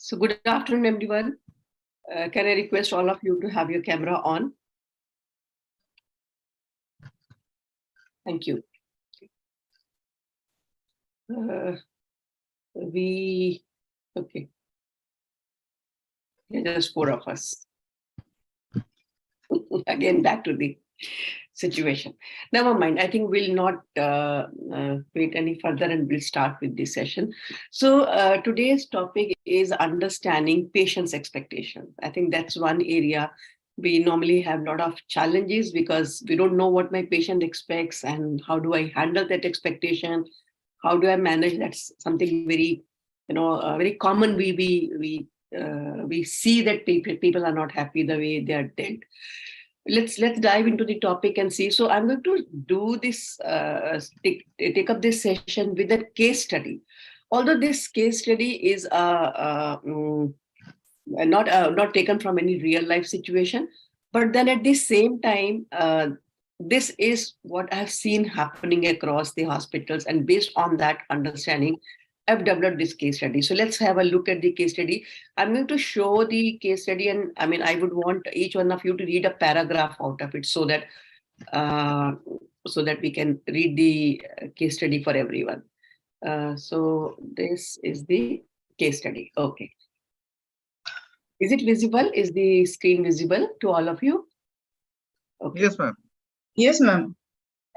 So good afternoon, everyone. Can I request all of you to have your camera on? Thank you. Okay. Just four of us. Again, back to the situation. Never mind. I think we'll not wait any further and we'll start with this session. So today's topic is understanding patients' expectations. I think that's one area we normally have a lot of challenges because we don't know what my patient expects and how do I handle that expectation? How do I manage? That's something very, very common. We see that people are not happy the way they are dealt. Let's dive into the topic and see. So I'm going to do this, take up this session with a case study. Although this case study is not taken from any real life situation, but then at the same time, this is what I've seen happening across the hospitals, and based on that understanding, I've developed this case study. So let's have a look at the case study. I'm going to show the case study, and I would want each one of you to read a paragraph out of it so that we can read the case study for everyone. So this is the case study. Okay. Is it visible? Is the screen visible to all of you? Okay. Yes, ma'am. Yes, ma'am.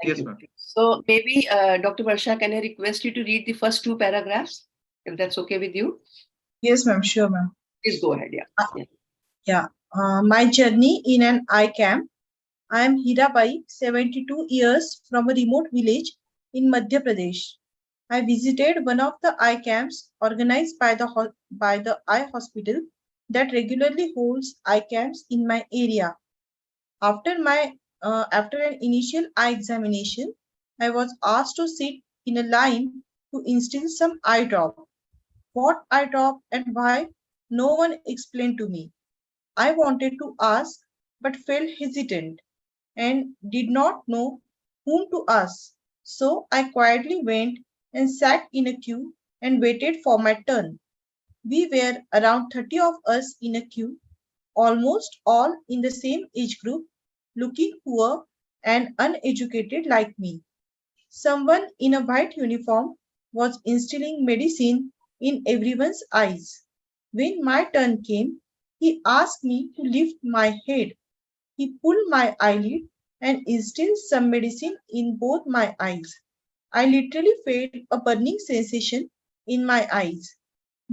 Yes, ma'am. So maybe, Dr. Varsha, can I request you to read the first two paragraphs, if that's okay with you? Yes, ma'am. Sure, ma'am. Please go ahead. Yeah. My journey in an eye camp. I am Hirabai, 72 years, from a remote village in Madhya Pradesh. I visited one of the eye camps organized by the eye hospital that regularly holds eye camps in my area. After an initial eye examination, I was asked to sit in a line to instill some eye drop. What eye drop and why? No one explained to me. I wanted to ask but felt hesitant and did not know whom to ask. So I quietly went and sat in a queue and waited for my turn. We were around 30 of us in a queue, almost all in the same age group, looking poor and uneducated like me. Someone in a white uniform was instilling medicine in everyone's eyes. When my turn came, he asked me to lift my head. He pulled my eyelid and instilled some medicine in both my eyes. I literally felt a burning sensation in my eyes.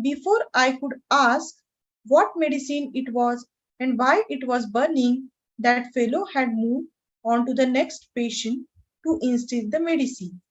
Before I could ask what medicine it was and why it was burning, that fellow had moved on to the next patient to instill the medicine.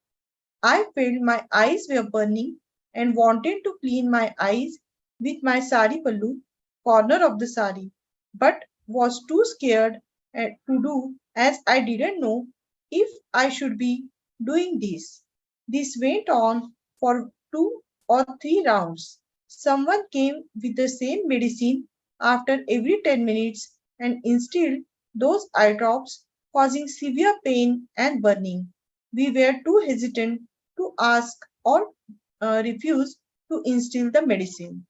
I felt my eyes were burning and wanted to clean my eyes with my sari pallu, corner of the sari, but was too scared to do as I didn't know if I should be doing this. This went on for 2 or 3 rounds. Someone came with the same medicine after every 10 minutes and instilled those eye drops, causing severe pain and burning. We were too hesitant to ask or refuse to instill the medicine.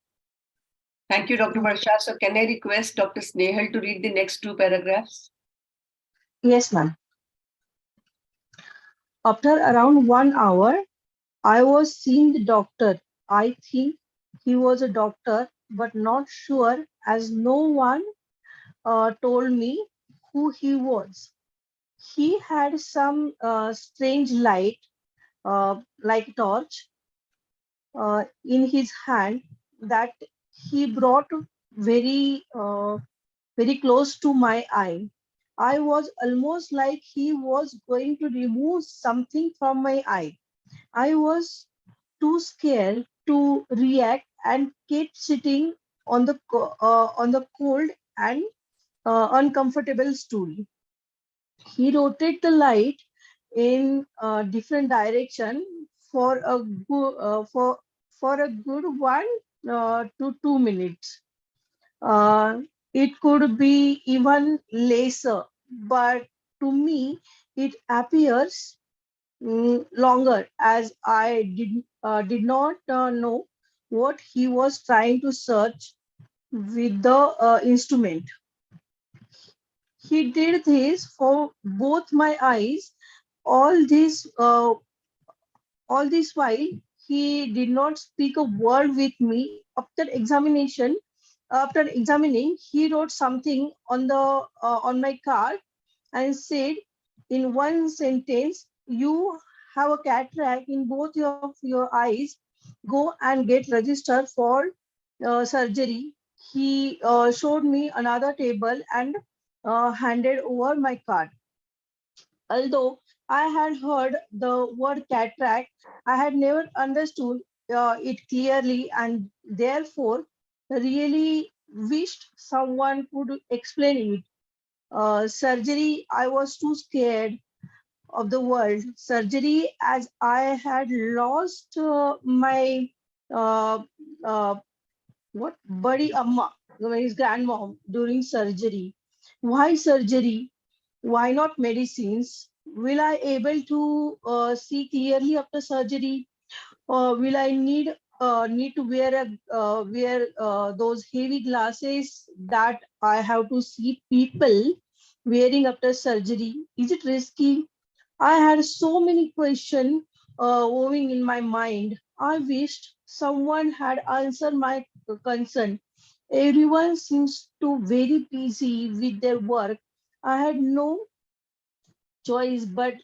Thank you, Dr. Varsha. So can I request Dr. Snehal to read the next two paragraphs? Yes, ma'am. After around 1 hour, I was seeing the doctor. I think he was a doctor, but not sure as no one told me who he was. He had some strange light, like a torch, in his hand that he brought very close to my eye. I was almost like he was going to remove something from my eye. I was too scared to react and kept sitting on the cold and uncomfortable stool. He rotated the light in a different direction for a good 1 to 2 minutes. Uh, it could be even lesser, but to me, it appears longer as I did not know what he was trying to search with the instrument. He did this for both my eyes. All this, all this while, he did not speak a word with me. After examining, he wrote something on my card and said, in one sentence, "You have a cataract in both of your eyes. Go and get registered for surgery." He showed me another table and handed over my card. Although I had heard the word cataract, I had never understood it clearly, and therefore really wished someone could explain it. Surgery, I was too scared of the world. Surgery, as I had lost my uh, uh, what buddy amma, his grandmom during surgery. Why surgery? Why not medicines? Will I able to see clearly after surgery? Will I need to wear those heavy glasses that I have to see people wearing after surgery? Is it risky? I had so many questions moving in my mind. I wished someone had answered my concern. Everyone seems to very busy with their work. I had no choice but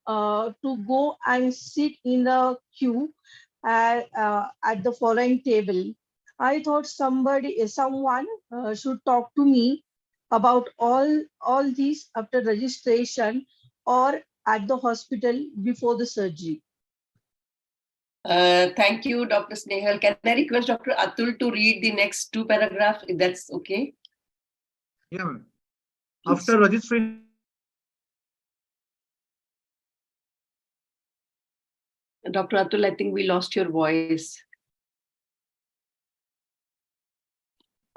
to go and sit in the queue at the following table. I thought someone should talk to me about all these after registration or at the hospital before the surgery. Thank you, Dr. Snehal. Can I request Dr. Atul to read the next two paragraphs, if that's okay? Yeah, ma'am. After registration, Dr. Atul, I think we lost your voice.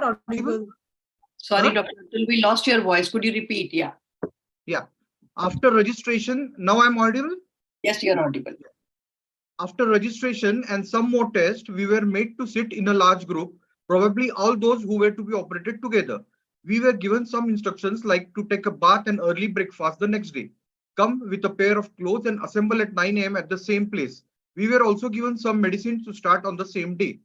Audible. Sorry, Huh? Dr. Atul, we lost your voice. Could you repeat? Yeah. Yeah. After registration, now I'm audible. Yes, you're audible. After registration and some more tests, we were made to sit in a large group, probably all those who were to be operated together. We were given some instructions like to take a bath and early breakfast the next day, come with a pair of clothes and assemble at 9 a.m. at the same place. We were also given some medicines to start on the same day.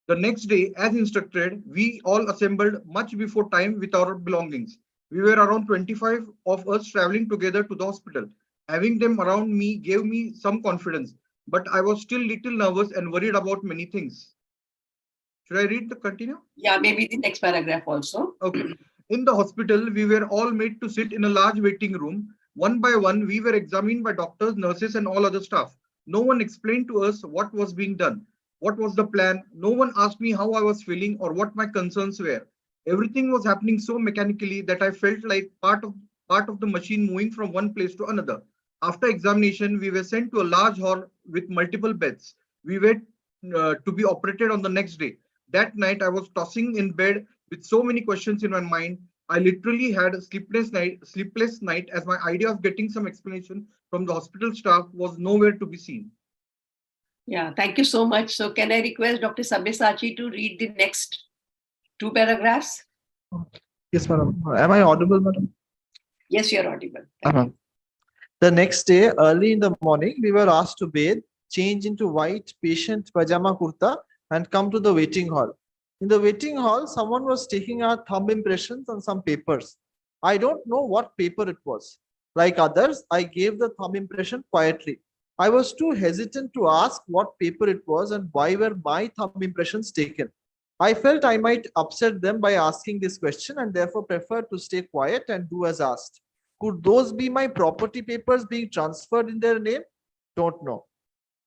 The next day, as instructed, we all assembled much before time with our belongings. We were around 25 of us traveling together to the hospital. Having them around me gave me some confidence, but I was still little nervous and worried about many things. Should I read the continue? Yeah, maybe the next paragraph also. Okay. In the hospital, we were all made to sit in a large waiting room. One by one, we were examined by doctors, nurses, and all other staff. No one explained to us what was being done. What was the plan? No one asked me how I was feeling or what my concerns were. Everything was happening so mechanically that I felt like part of the machine moving from one place to another. After examination, we were sent to a large hall with multiple beds. We were to be operated on the next day. That night, I was tossing in bed with so many questions in my mind. I literally had a sleepless night as my idea of getting some explanation from the hospital staff was nowhere to be seen. Yeah, thank you so much. So can I request Dr. Sabyasachi to read the next two paragraphs? Yes, madam. Am I audible, madam? Yes, you're audible. Thank you. The next day, early in the morning, we were asked to bathe, change into white patient pajama kurta, and come to the waiting hall. In the waiting hall, someone was taking our thumb impressions on some papers. I don't know what paper it was. Like others, I gave the thumb impression quietly. I was too hesitant to ask what paper it was and why were my thumb impressions taken. I felt I might upset them by asking this question and therefore preferred to stay quiet and do as asked. Could those be my property papers being transferred in their name? Don't know.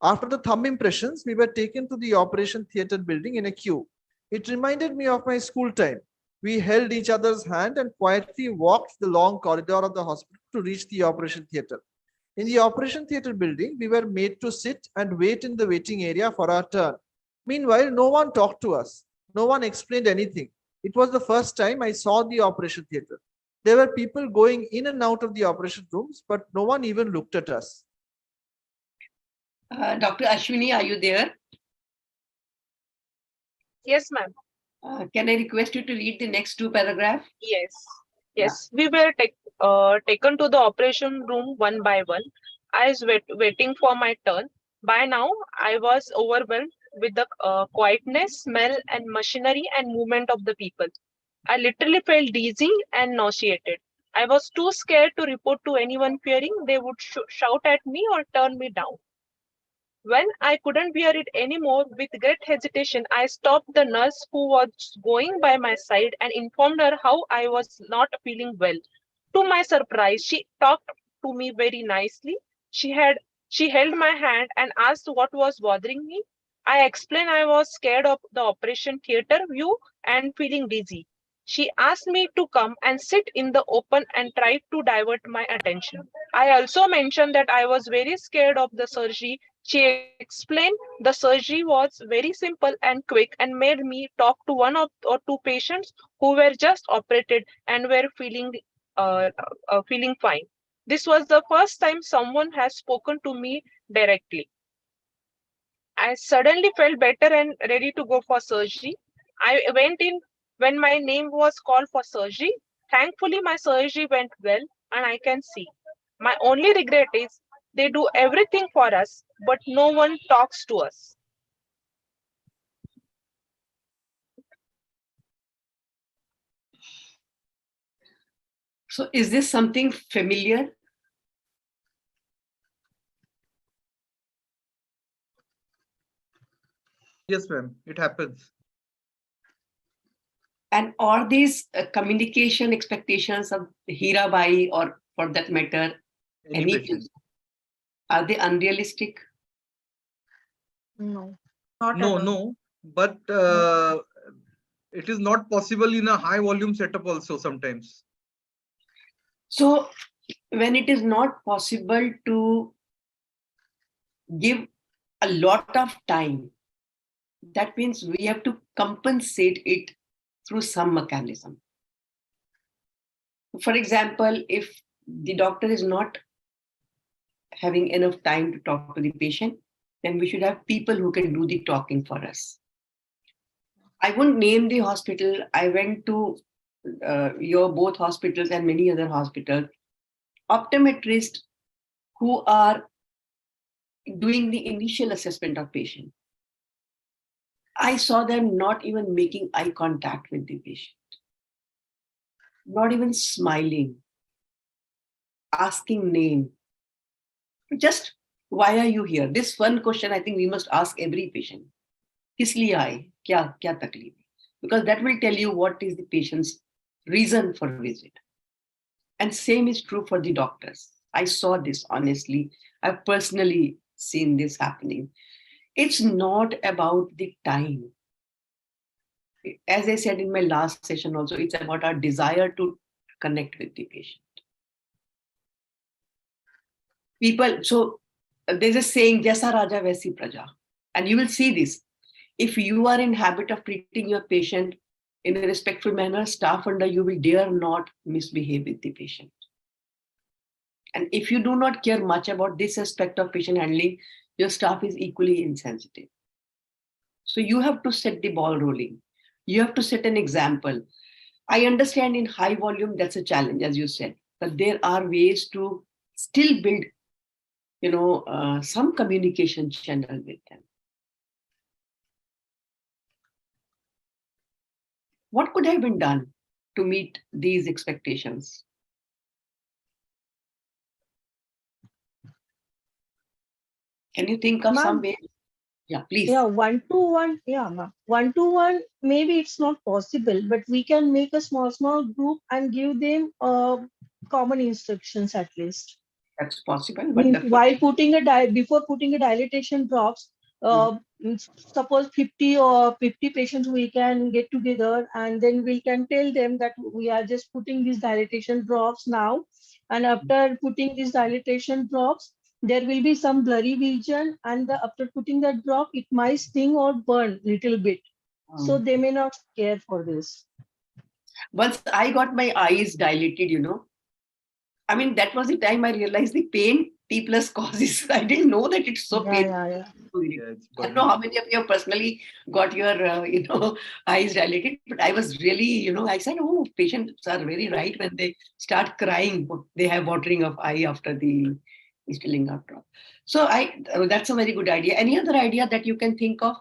After the thumb impressions, we were taken to the operation theater building in a queue. It reminded me of my school time. We held each other's hand and quietly walked the long corridor of the hospital to reach the operation theater. In the operation theater building, we were made to sit and wait in the waiting area for our turn. Meanwhile, no one talked to us. No one explained anything. It was the first time I saw the operation theater. There were people going in and out of the operation rooms, but no one even looked at us. Dr. Ashwini, are you there? Yes, ma'am. Can I request you to read the next two paragraphs? Yes. Yeah. Yes. We were taken to the operation room one by one. I was waiting for my turn. By now, I was overwhelmed with the quietness, smell, and machinery and movement of the people. I literally felt dizzy and nauseated. I was too scared to report to anyone, fearing they would shout at me or turn me down. When I couldn't bear it anymore, with great hesitation, I stopped the nurse who was going by my side and informed her how I was not feeling well. To my surprise, she talked to me very nicely. She held my hand and asked what was bothering me. I explained I was scared of the operation theater view and feeling dizzy. She asked me to come and sit in the open and tried to divert my attention. I also mentioned that I was very scared of the surgery. She explained the surgery was very simple and quick and made me talk to one or two patients who were just operated and were feeling fine. This was the first time someone has spoken to me directly. I suddenly felt better and ready to go for surgery. I went in when my name was called for surgery. Thankfully, my surgery went well and I can see. My only regret is they do everything for us, but no one talks to us. So is this something familiar? Yes, ma'am. It happens. And are these communication expectations of Hirabai, or for that matter, Any any patient. are they unrealistic? No. Not No, at all. no. But it is not possible in a high volume setup also sometimes. So when it is not possible to give a lot of time, that means we have to compensate it through some mechanism. For example, if the doctor is not having enough time to talk to the patient, then we should have people who can do the talking for us. I won't name the hospital. I went to your both hospitals and many other hospitals. Optometrists who are doing the initial assessment of patient. I saw them not even making eye contact with the patient, not even smiling, asking name. Just, why are you here? This one question I think we must ask every patient. Kis liye aaye? Kya takleef? Because that will tell you what is the patient's reason for visit. And same is true for the doctors. I saw this honestly. I've personally seen this happening. It's not about the time. As I said in my last session also, it's about our desire to connect with the patient. People, so there's a saying, Jaisa Raja Vaisi Praja. And you will see this. If you are in habit of treating your patient in a respectful manner, staff under you will dare not misbehave with the patient. And if you do not care much about this aspect of patient handling, your staff is equally insensitive. So you have to set the ball rolling. You have to set an example. I understand in high volume, that's a challenge, as you said, but there are ways to still build, some communication channel with them. What could have been done to meet these expectations? Can you think of some way? Yeah, please. Yeah, one-to-one. Yeah, ma'am. One-to-one. Maybe it's not possible, but we can make a small group and give them common instructions at least. That's possible, but Means while putting before putting a dilatation drops, suppose 50 or 50 patients we can get together, and then we can tell them that we are just putting these dilatation drops now, and after putting these dilatation drops there will be some blurry vision, and after putting that drop it might sting or burn little bit, so they may not care for this. Once I got my eyes dilated, I mean, that was the time I realized the pain T plus causes. I didn't know that it's so painful. Yeah. It's I don't know how many of you have personally got your, eyes dilated, but I was really, I said, oh, patients are very right when they start crying. They have watering of eye after the instilling out drop. So that's a very good idea. Any other idea that you can think of?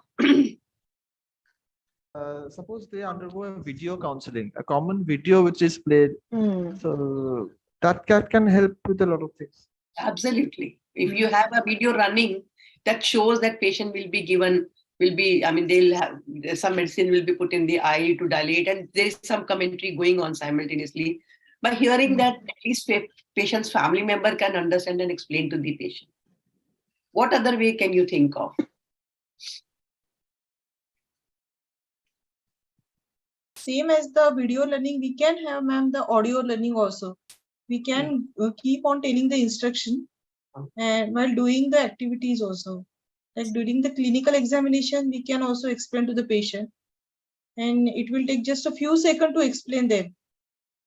Suppose they undergo a video counseling, a common video which is played. Hmm. So that can help with a lot of things. Absolutely. If you have a video running that shows that patient they'll have some medicine will be put in the eye to dilate, and there is some commentary going on simultaneously. By hearing that, at least patient's family member can understand and explain to the patient. What other way can you think of? Same as the video learning, we can have, ma'am, the audio learning also. We can keep on telling the instruction and while doing the activities also. Like during the clinical examination, we can also explain to the patient, and it will take just a few seconds to explain them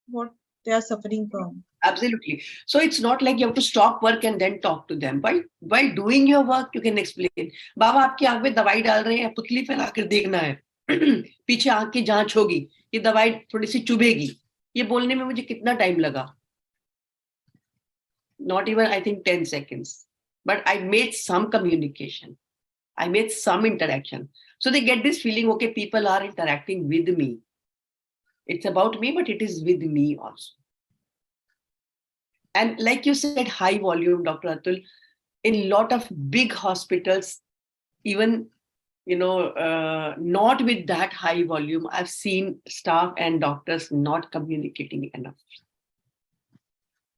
what they are suffering from. Absolutely. So it's not like you have to stop work and then talk to them. While doing your work, you can explain. बाबा आपकी आंख में दवाई डाल रहे हैं, पुतली फैलाकर देखना है. पीछे आंख की जांच होगी, ये दवाई थोड़ी सी चुभेगी. ये बोलने में मुझे कितना टाइम लगा? Not even, I think, 10 seconds. But I made some communication. I made some interaction. So they get this feeling, okay, people are interacting with me. It's about me, but it is with me also. And like you said, high volume, Dr. Atul, in a lot of big hospitals, even, not with that high volume, I've seen staff and doctors not communicating enough.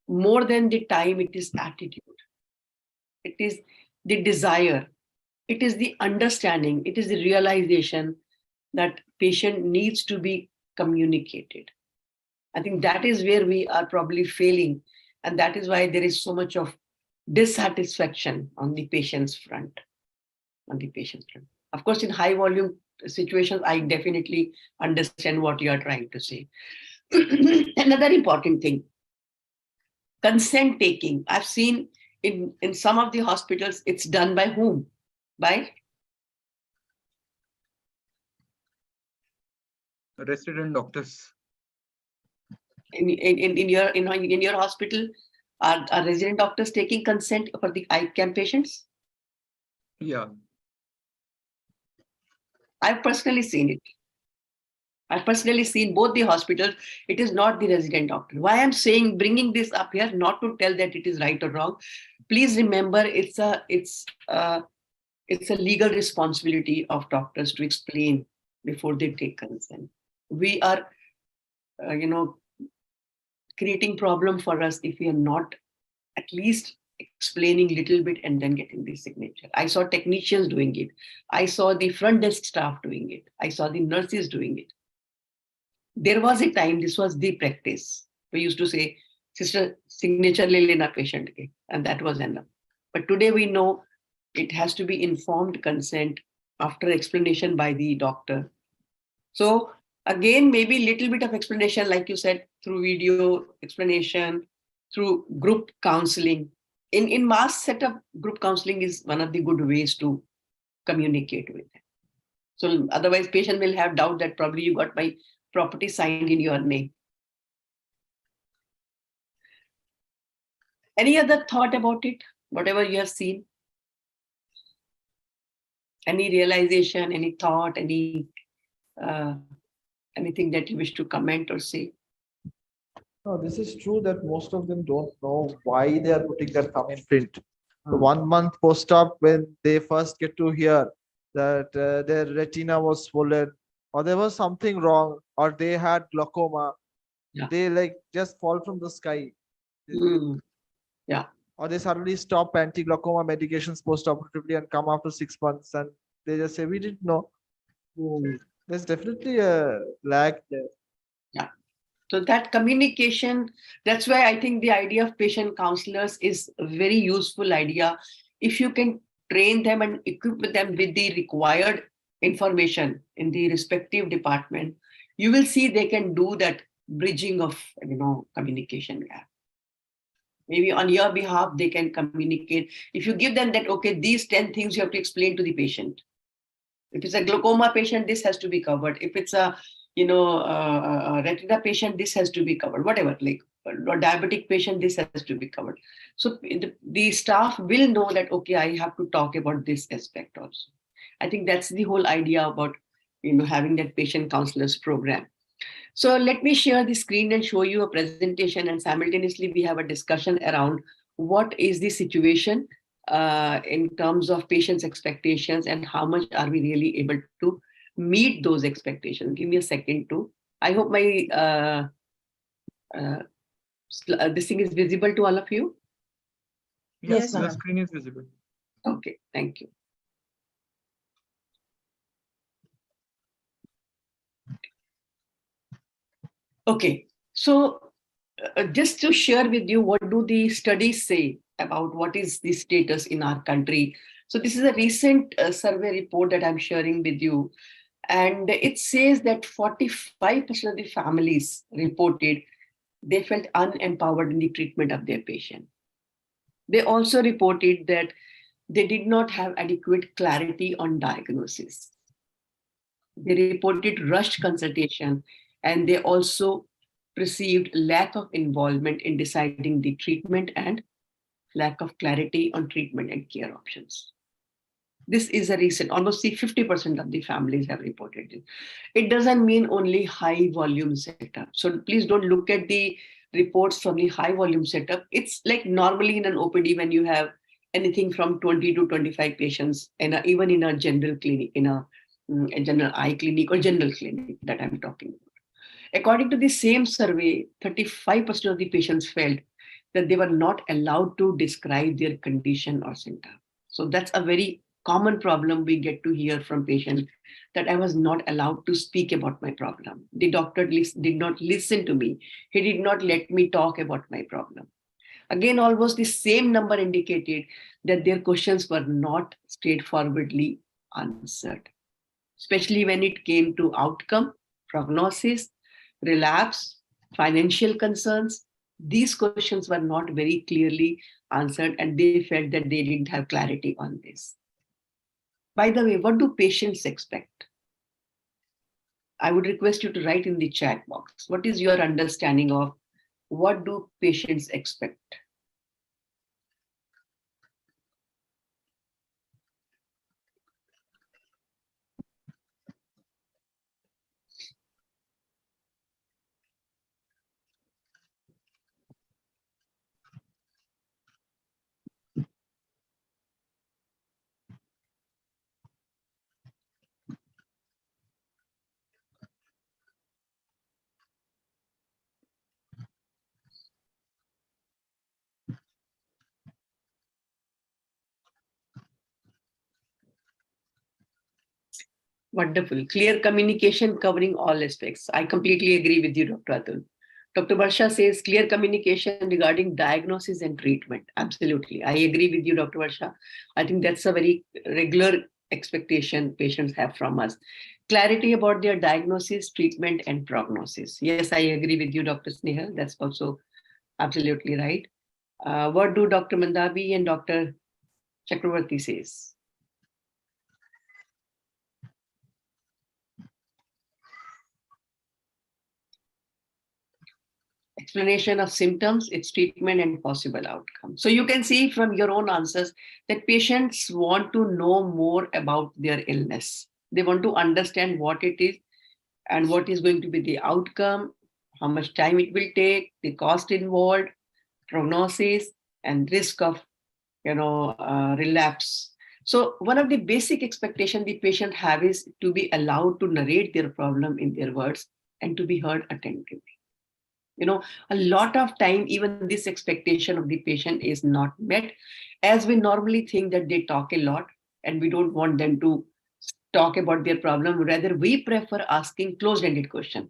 More than the time, it is attitude. It is the desire. It is the understanding. It is the realization that patient needs to be communicated. I think that is where we are probably failing. And that is why there is so much of dissatisfaction on the patient's front. Of course, in high volume situations, I definitely understand what you are trying to say. Another important thing, consent taking. I've seen in some of the hospitals, it's done by whom? By resident doctors. In your hospital, are resident doctors taking consent for the eye cam patients? Yeah. I've personally seen it. I've personally seen both the hospitals. It is not the resident doctor. Why I'm bringing this up here, not to tell that it is right or wrong. Please remember, it's a legal responsibility of doctors to explain before they take consent. We are, creating problem for us if we are not at least explaining a little bit and then getting the signature. I saw technicians doing it. I saw the front desk staff doing it. I saw the nurses doing it. There was a time this was the practice. We used to say, sister, signature le lena patient ke, and that was enough. But today we know it has to be informed consent after explanation by the doctor. So again, maybe a little bit of explanation, like you said, through video explanation, through group counseling. In mass setup, group counseling is one of the good ways to communicate with them. So otherwise, patient will have doubt that probably you got my property signed in your name. Any other thought about it? Whatever you have seen? Any realization, any thought, anything that you wish to comment or say? No, this is true that most of them don't know why they are putting their thumb in print. So 1 month post-op, when they first get to hear that their retina was swollen, or there was something wrong, or they had glaucoma, they just fall from the sky. Yeah. Or they suddenly stop anti-glaucoma medications post-operatively and come after 6 months, and they just say, we didn't know. There's definitely a lag there. Yeah. So that communication, that's why I think the idea of patient counselors is a very useful idea. If you can train them and equip them with the required information in the respective department, you will see they can do that bridging of communication gap. Maybe on your behalf, they can communicate. If you give them that, okay, these 10 things you have to explain to the patient. If it's a glaucoma patient, this has to be covered. If it's a, a retina patient, this has to be covered. Whatever, like a diabetic patient, this has to be covered. So the staff will know that, okay, I have to talk about this aspect also. I think that's the whole idea about, having that patient counselors program. So let me share the screen and show you a presentation, and simultaneously we have a discussion around what is the situation in terms of patients' expectations and how much are we really able to meet those expectations. Give me a second too. I hope my uh, this thing is visible to all of you. Yes, Yes, the screen is visible. Okay, thank you. Okay, so just to share with you, what do the studies say about what is the status in our country? So this is a recent survey report that I'm sharing with you. And it says that 45% of the families reported they felt unempowered in the treatment of their patient. They also reported that they did not have adequate clarity on diagnosis. They reported rushed consultation, and they also perceived lack of involvement in deciding the treatment and lack of clarity on treatment and care options. This is a recent, almost 50% of the families have reported it. It doesn't mean only high volume setup. So please don't look at the reports from the high volume setup. It's like normally in an OPD when you have anything from 20 to 25 patients, and even in a general clinic, in a general eye clinic or general clinic that I'm talking about. According to the same survey, 35% of the patients felt that they were not allowed to describe their condition or symptom. So that's a very common problem we get to hear from patients, that I was not allowed to speak about my problem. The doctor did not listen to me. He did not let me talk about my problem. Again, almost the same number indicated that their questions were not straightforwardly answered, especially when it came to outcome, prognosis, relapse, financial concerns. These questions were not very clearly answered, and they felt that they didn't have clarity on this. By the way, what do patients expect? I would request you to write in the chat box. What is your understanding of what do patients expect? Wonderful. Clear communication covering all aspects. I completely agree with you, Dr. Atul. Dr. Varsha says clear communication regarding diagnosis and treatment. Absolutely. I agree with you, Dr. Varsha. I think that's a very regular expectation patients have from us. Clarity about their diagnosis, treatment, and prognosis. Yes, I agree with you, Dr. Snehal. That's also absolutely right. What do Dr. Mandabi and Dr. Chakravarti says? Explanation of symptoms, its treatment, and possible outcome. So you can see from your own answers that patients want to know more about their illness. They want to understand what it is and what is going to be the outcome, how much time it will take, the cost involved, prognosis, and risk of relapse. So one of the basic expectation the patient have is to be allowed to narrate their problem in their words and to be heard attentively. A lot of time, even this expectation of the patient is not met, as we normally think that they talk a lot and we don't want them to talk about their problem. Rather, we prefer asking closed-ended question.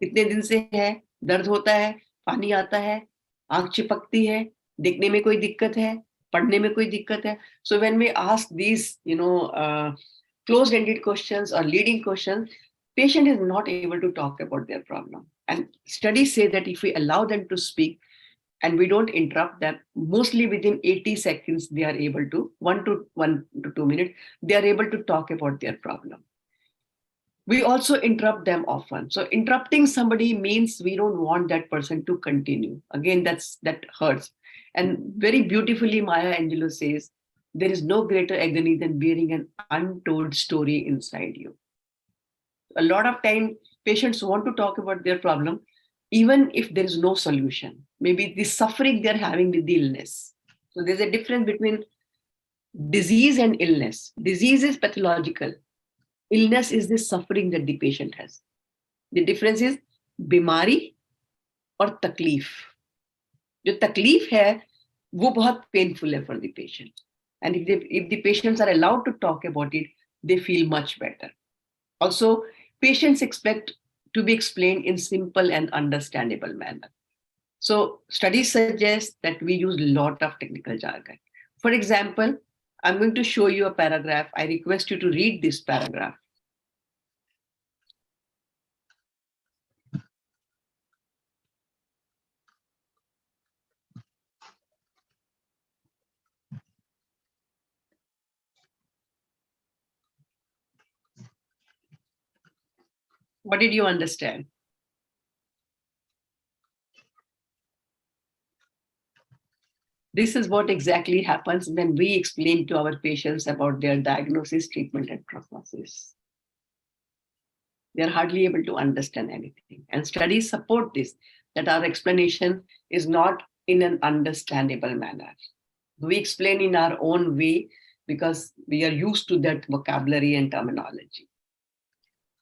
कितने दिन से है, दर्द होता है, पानी आता है, आंख चिपकती है, देखने में कोई दिक्कत है, पढ़ने में कोई दिक्कत है. So when we ask these, closed-ended questions or leading questions, patient is not able to talk about their problem. And studies say that if we allow them to speak, and we don't interrupt them, mostly within 80 seconds, they are able to, 1 to 2 minutes, they are able to talk about their problem. We also interrupt them often. So interrupting somebody means we don't want that person to continue. Again, that hurts. And very beautifully, Maya Angelou says, there is no greater agony than bearing an untold story inside you. A lot of time, patients want to talk about their problem, even if there is no solution. Maybe the suffering they're having with the illness. So there's a difference between disease and illness. Disease is pathological. Illness is the suffering that the patient has. The difference is बीमारी और तकलीफ. जो तकलीफ है वो बहुत painful है for the patient. And if the patients are allowed to talk about it, they feel much better. Also, patients expect to be explained in simple and understandable manner. So studies suggest that we use a lot of technical jargon. For example, I'm going to show you a paragraph. I request you to read this paragraph. What did you understand? This is what exactly happens when we explain to our patients about their diagnosis, treatment, and prognosis. They're hardly able to understand anything. And studies support this, that our explanation is not in an understandable manner. We explain in our own way because we are used to that vocabulary and terminology.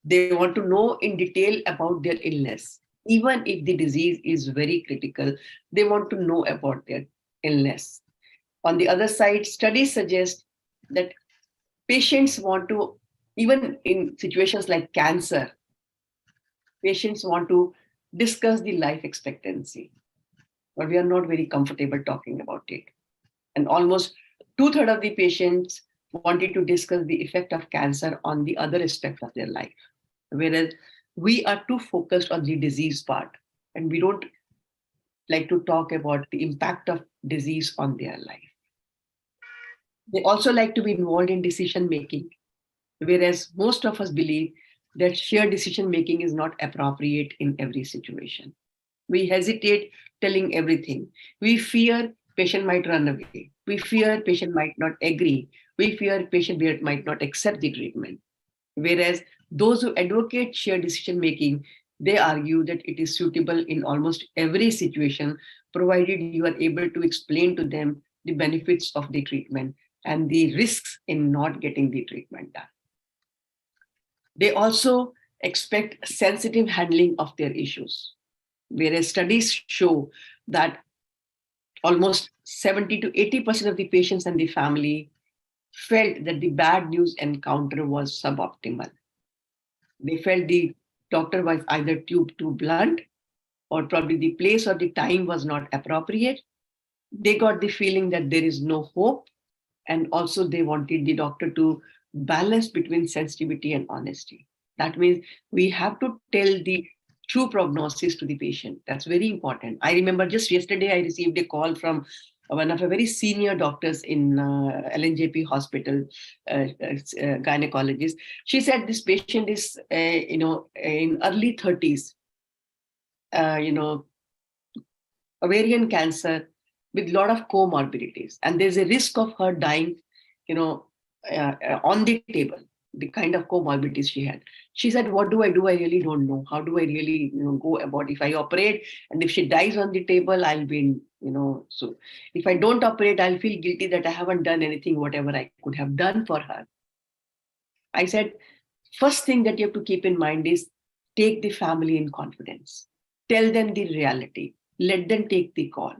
They want to know in detail about their illness. Even if the disease is very critical, they want to know about their illness. On the other side, studies suggest that patients want to, even in situations like cancer, patients want to discuss the life expectancy, but we are not very comfortable talking about it. And almost 2/3 of the patients wanted to discuss the effect of cancer on the other aspects of their life. Whereas we are too focused on the disease part, and we don't like to talk about the impact of disease on their life. They also like to be involved in decision making, whereas most of us believe that shared decision making is not appropriate in every situation. We hesitate telling everything. We fear patient might run away. We fear patient might not agree. We fear patient might not accept the treatment. Whereas those who advocate shared decision making, they argue that it is suitable in almost every situation, provided you are able to explain to them the benefits of the treatment and the risks in not getting the treatment done. They also expect sensitive handling of their issues, whereas studies show that almost 70 to 80% of the patients and the family felt that the bad news encounter was suboptimal. They felt the doctor was either too blunt, or probably the place or the time was not appropriate. They got the feeling that there is no hope, and also they wanted the doctor to balance between sensitivity and honesty. That means we have to tell the true prognosis to the patient. That's very important. I remember just yesterday I received a call from one of the very senior doctors in LNJP hospital, gynecologist. She said this patient is, in early 30s, ovarian cancer with a lot of comorbidities. And there's a risk of her dying, on the table, the kind of comorbidities she had. She said, what do? I really don't know. How do I really, go about if I operate and if she dies on the table, I'll be, so if I don't operate, I'll feel guilty that I haven't done anything, whatever I could have done for her. I said, first thing that you have to keep in mind is take the family in confidence. Tell them the reality. Let them take the call.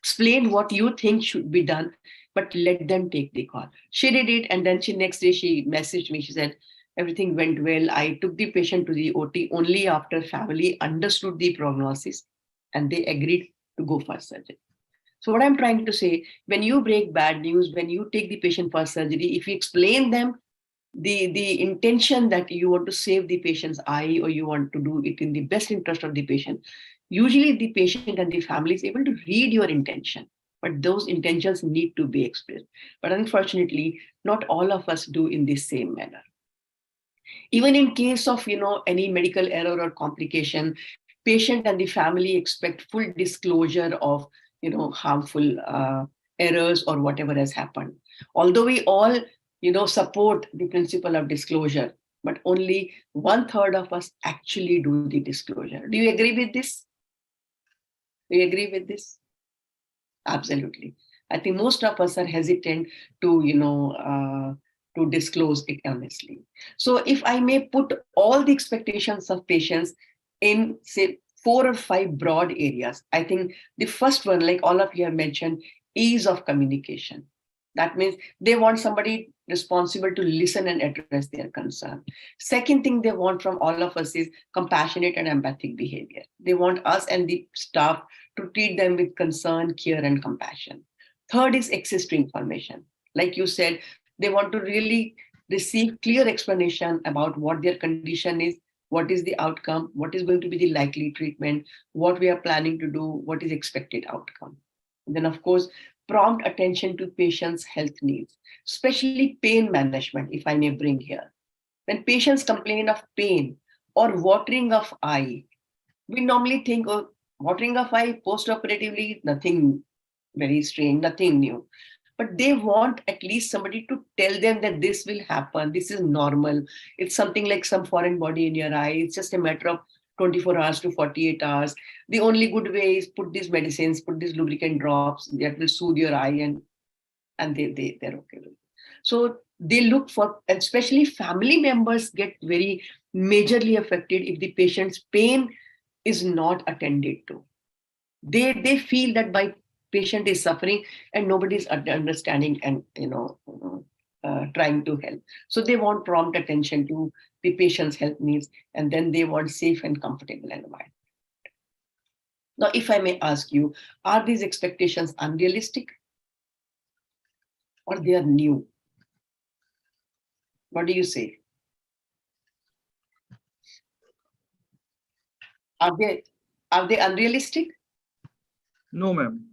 Explain what you think should be done, but let them take the call. She did it, and then next day she messaged me. She said, everything went well. I took the patient to the OT only after family understood the prognosis and they agreed to go for surgery. So what I'm trying to say, when you break bad news, when you take the patient for surgery, if you explain them the intention that you want to save the patient's eye, or you want to do it in the best interest of the patient, usually the patient and the family is able to read your intention, but those intentions need to be expressed. But unfortunately, not all of us do in the same manner. Even in case of any medical error or complication, patient and the family expect full disclosure of harmful errors or whatever has happened. Although we all support the principle of disclosure, but only 1/3 of us actually do the disclosure. Do you agree with this? Do you agree with this? Absolutely. I think most of us are hesitant to disclose it honestly. So if I may put all the expectations of patients in, say, 4 or 5 broad areas, I think the first one, like all of you have mentioned, ease of communication. That means they want somebody responsible to listen and address their concern. Second thing they want from all of us is compassionate and empathic behavior. They want us and the staff to treat them with concern, care, and compassion. Third is access to information. Like you said, they want to really receive clear explanation about what their condition is, what is the outcome, what is going to be the likely treatment, what we are planning to do, what is expected outcome. And then, of course, prompt attention to patients' health needs, especially pain management, if I may bring here. When patients complain of pain or watering of eye, we normally think, oh, watering of eye post-operatively, nothing very strange, nothing new. But they want at least somebody to tell them that this will happen, this is normal. It's something like some foreign body in your eye. It's just a matter of 24 hours to 48 hours. The only good way is put these medicines, put these lubricant drops that will soothe your eye, and they're okay with it. So they look for, especially family members get very majorly affected if the patient's pain is not attended to. They feel that my patient is suffering and nobody is understanding and trying to help. So they want prompt attention to the patient's health needs, and then they want safe and comfortable environment. Now, if I may ask you, are these expectations unrealistic or they are new? What do you say? Are they unrealistic? No, ma'am.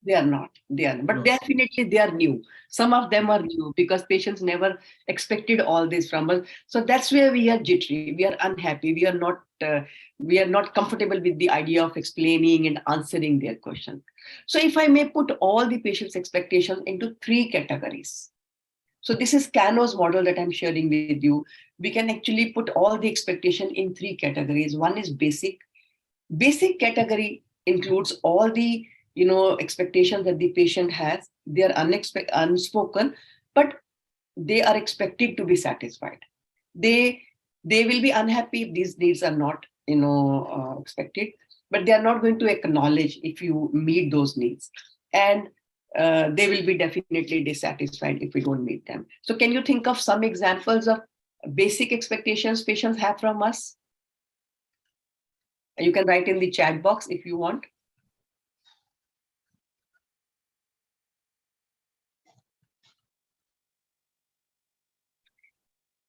They are not. They are, but No. definitely they are new. Some of them are new because patients never expected all this from us. So that's where we are jittery. We are unhappy. We are not comfortable with the idea of explaining and answering their questions. So if I may put all the patients' expectations into 3 categories. So this is Kano's model that I'm sharing with you. We can actually put all the expectation in 3 categories. One is basic. Basic category includes all the expectations that the patient has. They are unspoken, but they are expected to be satisfied. They will be unhappy if these needs are not expected, but they are not going to acknowledge if you meet those needs, and they will be definitely dissatisfied if we don't meet them. So can you think of some examples of basic expectations patients have from us? You can write in the chat box if you want.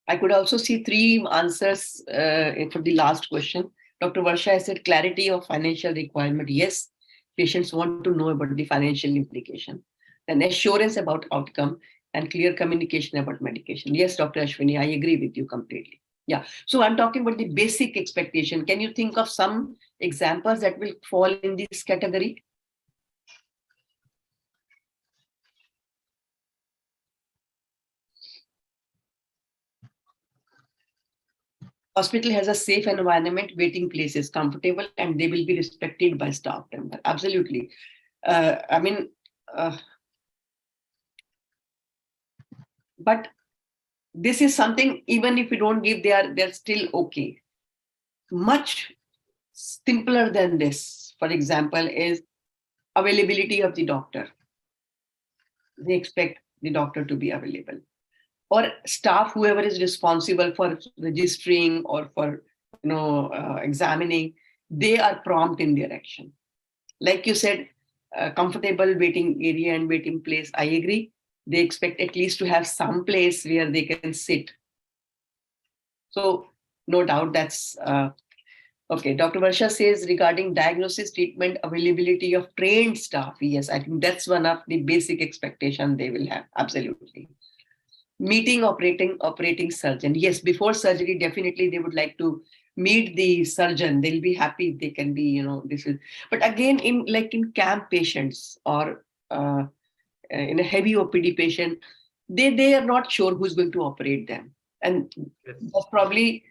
I could also see 3 answers for the last question. Dr. Varsha has said clarity of financial requirement. Yes, patients want to know about the financial implication. Then assurance about outcome and clear communication about medication. Yes, Dr. Ashwini, I agree with you completely. Yeah, so I'm talking about the basic expectation. Can you think of some examples that will fall in this category? Hospital has a safe environment, waiting place is comfortable, and they will be respected by staff member. Absolutely. But this is something, even if we don't give, they're still okay. Much simpler than this, for example, is availability of the doctor. They expect the doctor to be available. Or staff, whoever is responsible for registering or for examining, they are prompt in their action. Like you said, comfortable waiting area and waiting place. I agree. They expect at least to have some place where they can sit So no doubt that's okay. Dr. Varsha says regarding diagnosis, treatment, availability of trained staff. Yes, I think that's one of the basic expectation they will have. Absolutely. Meeting operating surgeon. Yes, before surgery, definitely they would like to meet the surgeon. They'll be happy if they can be, this is. But again, in camp patients or in a heavy OPD patient, they are not sure who's going to operate them, and that's probably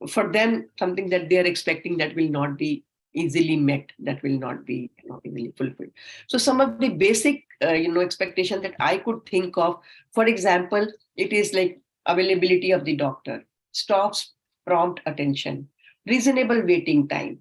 for them something that they are expecting that will not be easily met, that will not be easily fulfilled. So some of the basic expectation that I could think of, for example, it is like availability of the doctor, staff's prompt attention, reasonable waiting time,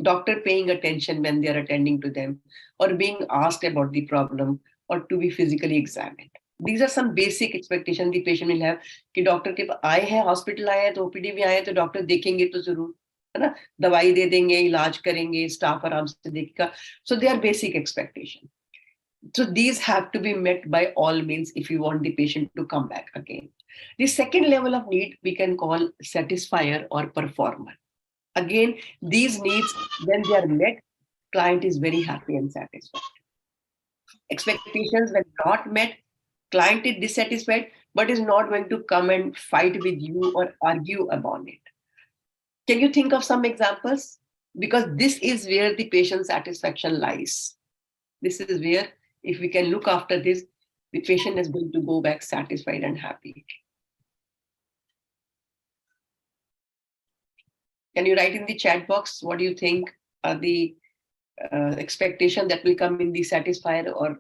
doctor paying attention when they are attending to them or being asked about the problem or to be physically examined. These are some basic expectation the patient will have कि doctor के आए हैं, hospital आए हैं तो OPD में आए हैं तो डॉक्टर देखेंगे तो जरूर, है ना, दवाई दे देंगे, इलाज करेंगे, स्टाफ आराम से देखेगा. So they are basic expectation. So these have to be met by all means if you want the patient to come back again. The second level of need we can call satisfier or performer. Again, these needs, when they are met, client is very happy and satisfied. Expectations when not met, client is dissatisfied, but is not going to come and fight with you or argue about it. Can you think of some examples? Because this is where the patient satisfaction lies. This is where, if we can look after this, the patient is going to go back satisfied and happy. Can you write in the chat box what do you think are the expectation that will come in the satisfier or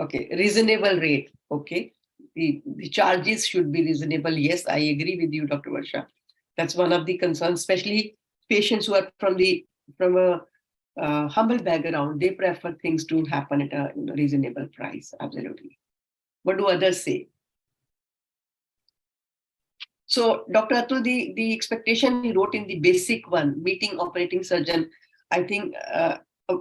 okay, reasonable rate. Okay, the charges should be reasonable. Yes, I agree with you, Dr. Varsha. That's one of the concerns, especially patients who are from a humble background. They prefer things to happen at a reasonable price. Absolutely. What do others say? So, Dr. Atul, the expectation he wrote in the basic one, meeting operating surgeon, I think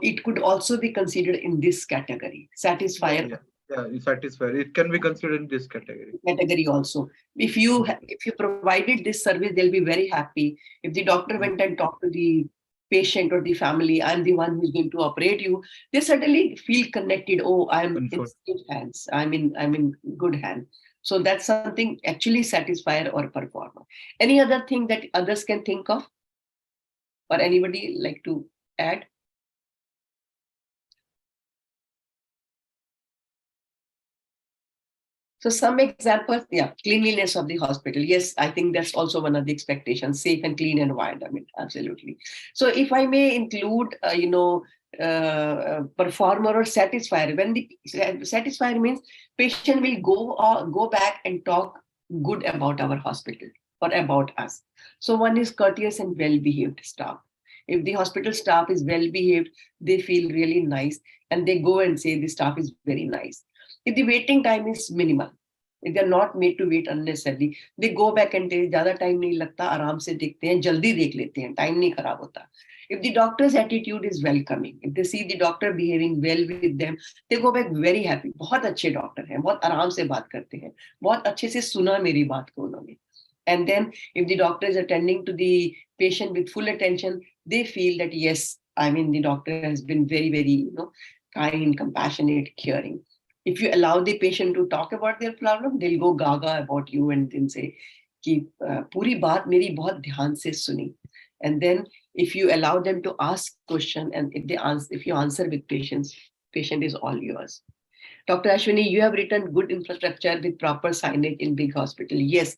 it could also be considered in this category, satisfier. Yeah, satisfier. It can be considered in this category. Category also. If you provided this service, they'll be very happy. If the doctor went and talked to the patient or the family, I'm the one who's going to operate you, they certainly feel connected. Oh, I'm in safe hands. I'm in good hands. So that's something actually satisfier or performer. Any other thing that others can think of? Or anybody like to add? So some examples, yeah, cleanliness of the hospital. Yes, I think that's also one of the expectations, safe and clean environment, absolutely. So if I may include, performer or satisfier, when the satisfier means patient will go back and talk good about our hospital or about us. So one is courteous and well-behaved staff. If the hospital staff is well-behaved, they feel really nice and they go and say the staff is very nice. If the waiting time is minimal, if they're not made to wait unnecessarily, they go back and say, ज़्यादा time नहीं लगता, आराम से देखते हैं, जल्दी देख लेते हैं, time नहीं खराब होता. If the doctor's attitude is welcoming, if they see the doctor behaving well with them, they go back very happy. बहुत अच्छे doctor हैं, बहुत आराम से बात करते हैं, बहुत अच्छे से सुना मेरी बात को उन्होंने. And then if the doctor is attending to the patient with full attention, they feel that yes, I mean the doctor has been very, very kind, compassionate, caring. If you allow the patient to talk about their problem, they'll go gaga about you and then say, कि पूरी बात मेरी बहुत ध्यान से सुनी. And then if you allow them to ask question and if you answer with patience, patient is all yours. Dr. Ashwini, you have written good infrastructure with proper signage in big hospital. Yes,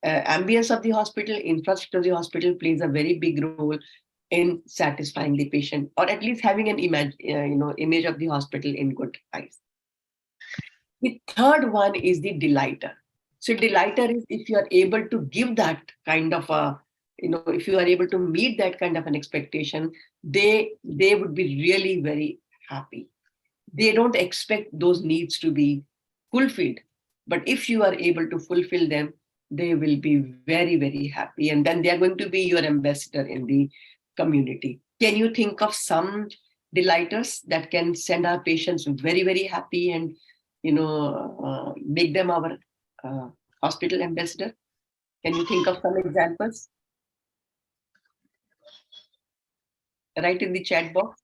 ambience of the hospital, infrastructure of the hospital plays a very big role in satisfying the patient, or at least having an image of the hospital in good eyes. The third one is the delighter. So delighter is if you are able to give that kind of a, if you are able to meet that kind of an expectation, they would be really very happy. They don't expect those needs to be fulfilled, but if you are able to fulfill them, they will be very, very happy. And then they are going to be your ambassador in the community. Can you think of some delighters that can send our patients very, very happy and make them our hospital ambassador? Can you think of some examples? Write in the chat box.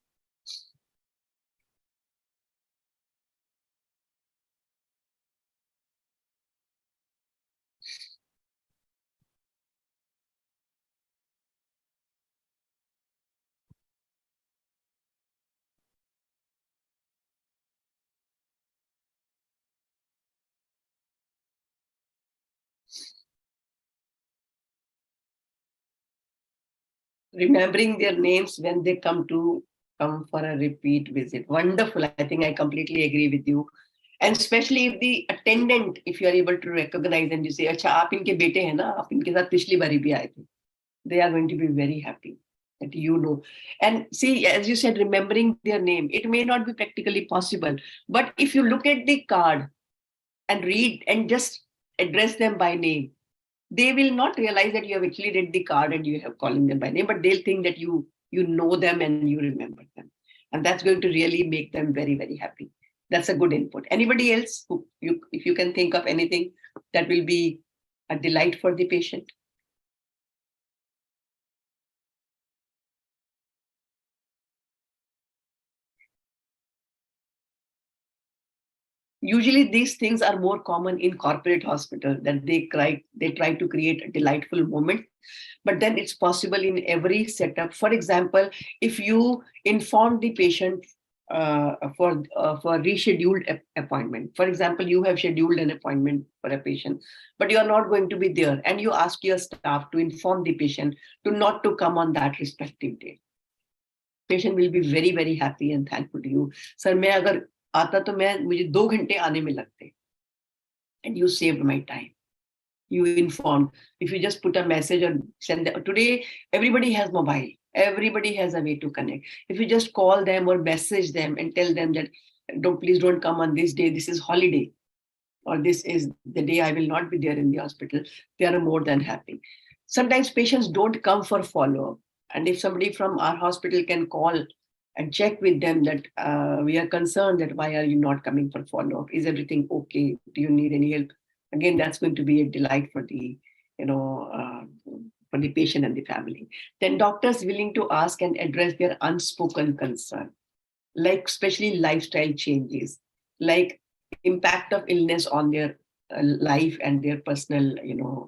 Remembering their names when they come for a repeat visit. Wonderful. I think I completely agree with you. And especially if the attendant, if you are able to recognize and you say, "Acha, aap inke bete hain na, aap inke sath pichli bari bhi aaye the," they are going to be very happy that you know. And see, as you said, remembering their name, it may not be practically possible, but if you look at the card and read and just address them by name, they will not realize that you have actually read the card and you have calling them by name, but they'll think that you know them and you remember them. And that's going to really make them very, very happy. That's a good input. Anybody else, if you can think of anything that will be a delight for the patient? Usually these things are more common in corporate hospital, that they try to create a delightful moment, but then it's possible in every setup. For example, if you inform the patient for rescheduled appointment. For example, you have scheduled an appointment for a patient, but you are not going to be there, and you ask your staff to inform the patient to not to come on that respective date. Patient will be very, very happy and thankful to you. Sir, मैं अगर आता तो मुझे 2 घंटे आने में लगते, and you saved my time. You informed. If you just put a message or send them, today everybody has mobile, everybody has a way to connect. If you just call them or message them and tell them that please don't come on this day, this is holiday, or this is the day I will not be there in the hospital, they are more than happy. Sometimes patients don't come for follow-up, and if somebody from our hospital can call and check with them that we are concerned that why are you not coming for follow-up? Is everything okay? Do you need any help? Again, that's going to be a delight for the, for the patient and the family. Then doctors willing to ask and address their unspoken concern, like especially lifestyle changes, like impact of illness on their life and their personal,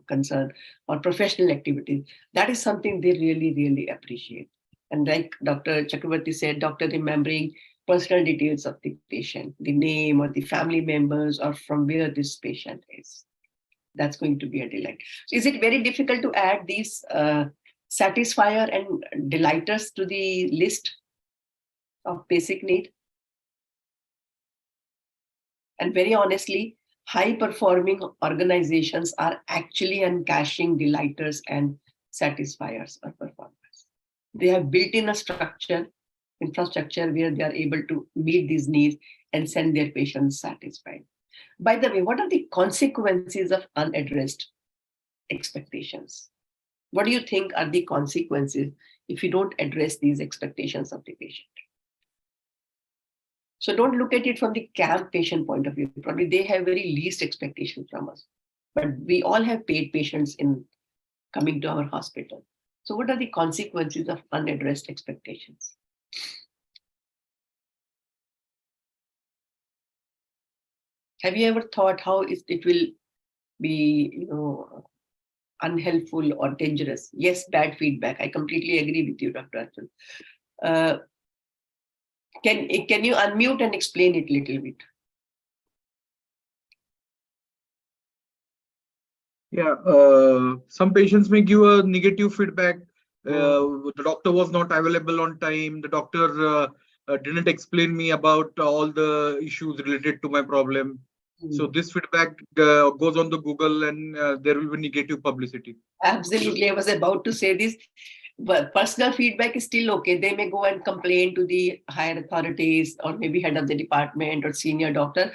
concern or professional activities. That is something they really, really appreciate. And like Dr. Chakravarti said, doctor remembering personal details of the patient, the name or the family members or from where this patient is. That's going to be a delight. So is it very difficult to add these satisfier and delighters to the list of basic need? And very honestly, high performing organizations are actually uncaching delighters and satisfiers or performers. They have built in a infrastructure where they are able to meet these needs and send their patients satisfied. By the way, what are the consequences of unaddressed expectations? What do you think are the consequences if you don't address these expectations of the patient? So don't look at it from the camp patient point of view. Probably they have very least expectations from us, but we all have paid patients in coming to our hospital. So what are the consequences of unaddressed expectations? Have you ever thought how it will be, unhelpful or dangerous? Yes, bad feedback. I completely agree with you, Dr. Arjun. Can you unmute and explain it a little bit? Yeah, some patients may give a negative feedback. The doctor was not available on time. The doctor didn't explain me about all the issues related to my problem. So this feedback goes on the Google and there will be negative publicity. Absolutely. I was about to say this. But personal feedback is still okay. They may go and complain to the higher authorities or maybe head of the department or senior doctor.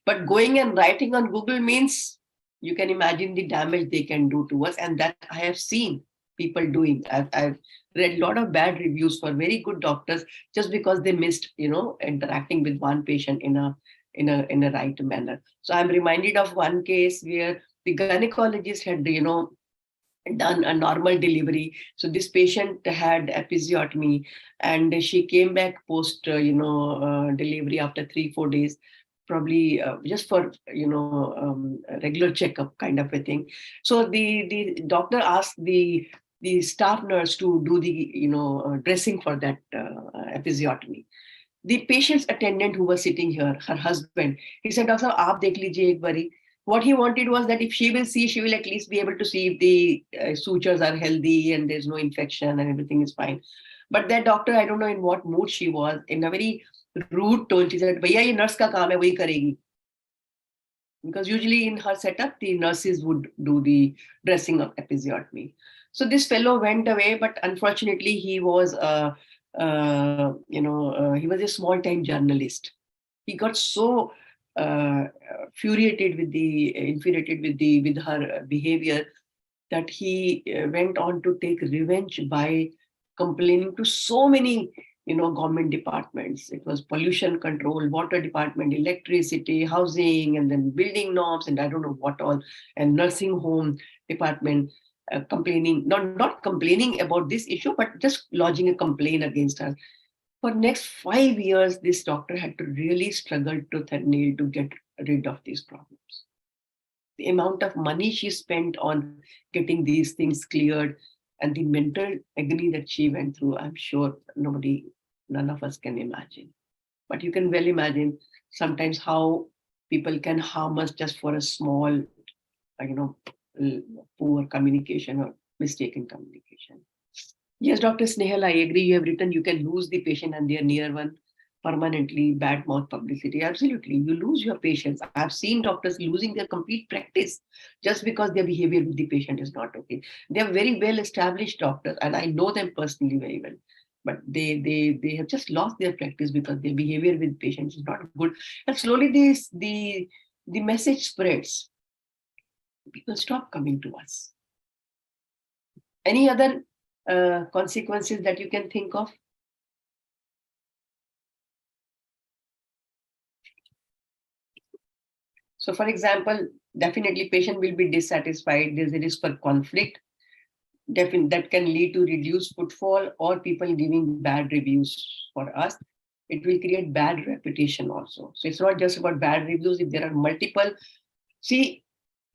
But going and writing on Google means you can imagine the damage they can do to us. And that I have seen people doing. I've read a lot of bad reviews for very good doctors just because they missed, interacting with one patient in a right manner. So I'm reminded of one case where the gynecologist had, done a normal delivery. So this patient had episiotomy, and she came back post, delivery after 3-4 days, probably just for a regular checkup kind of a thing. So the doctor asked the staff nurse to do the dressing for that episiotomy. The patient's attendant who was sitting here, her husband, he said, "Doctor, aap dekh lijiye ek bari." What he wanted was that if she will see, she will at least be able to see if the sutures are healthy and there's no infection and everything is fine. But that doctor, I don't know in what mood she was, in a very rude tone, she said, "Bhaiya, ye nurse ka kaam hai, wahi karegi." Because usually in her setup, the nurses would do the dressing of episiotomy. So this fellow went away, but unfortunately, he was he was a small-time journalist. He got so infuriated with her behavior that he went on to take revenge by complaining to so many government departments. It was pollution control, water department, electricity, housing, and then building norms, and I don't know what all, and nursing home department, complaining, not complaining about this issue, but just lodging a complaint against her. For next 5 years, this doctor had to really struggle tooth and nail to get rid of these problems. The amount of money she spent on getting these things cleared and the mental agony that she went through, I'm sure none of us can imagine. But you can well imagine sometimes how people can harm us just for a small, poor communication or mistaken communication. Yes, Dr. Snehal, I agree. You have written you can lose the patient and their near one permanently, bad mouth publicity. Absolutely. You lose your patients. I've seen doctors losing their complete practice just because their behavior with the patient is not okay. They're very well established doctors, and I know them personally very well. But they have just lost their practice because their behavior with patients is not good. And slowly the message spreads. People stop coming to us. Any other consequences that you can think of? So, for example, definitely patient will be dissatisfied. There's a risk for conflict. That can lead to reduced footfall or people giving bad reviews for us. It will create bad reputation also. So it's not just about bad reviews. If there are multiple, see,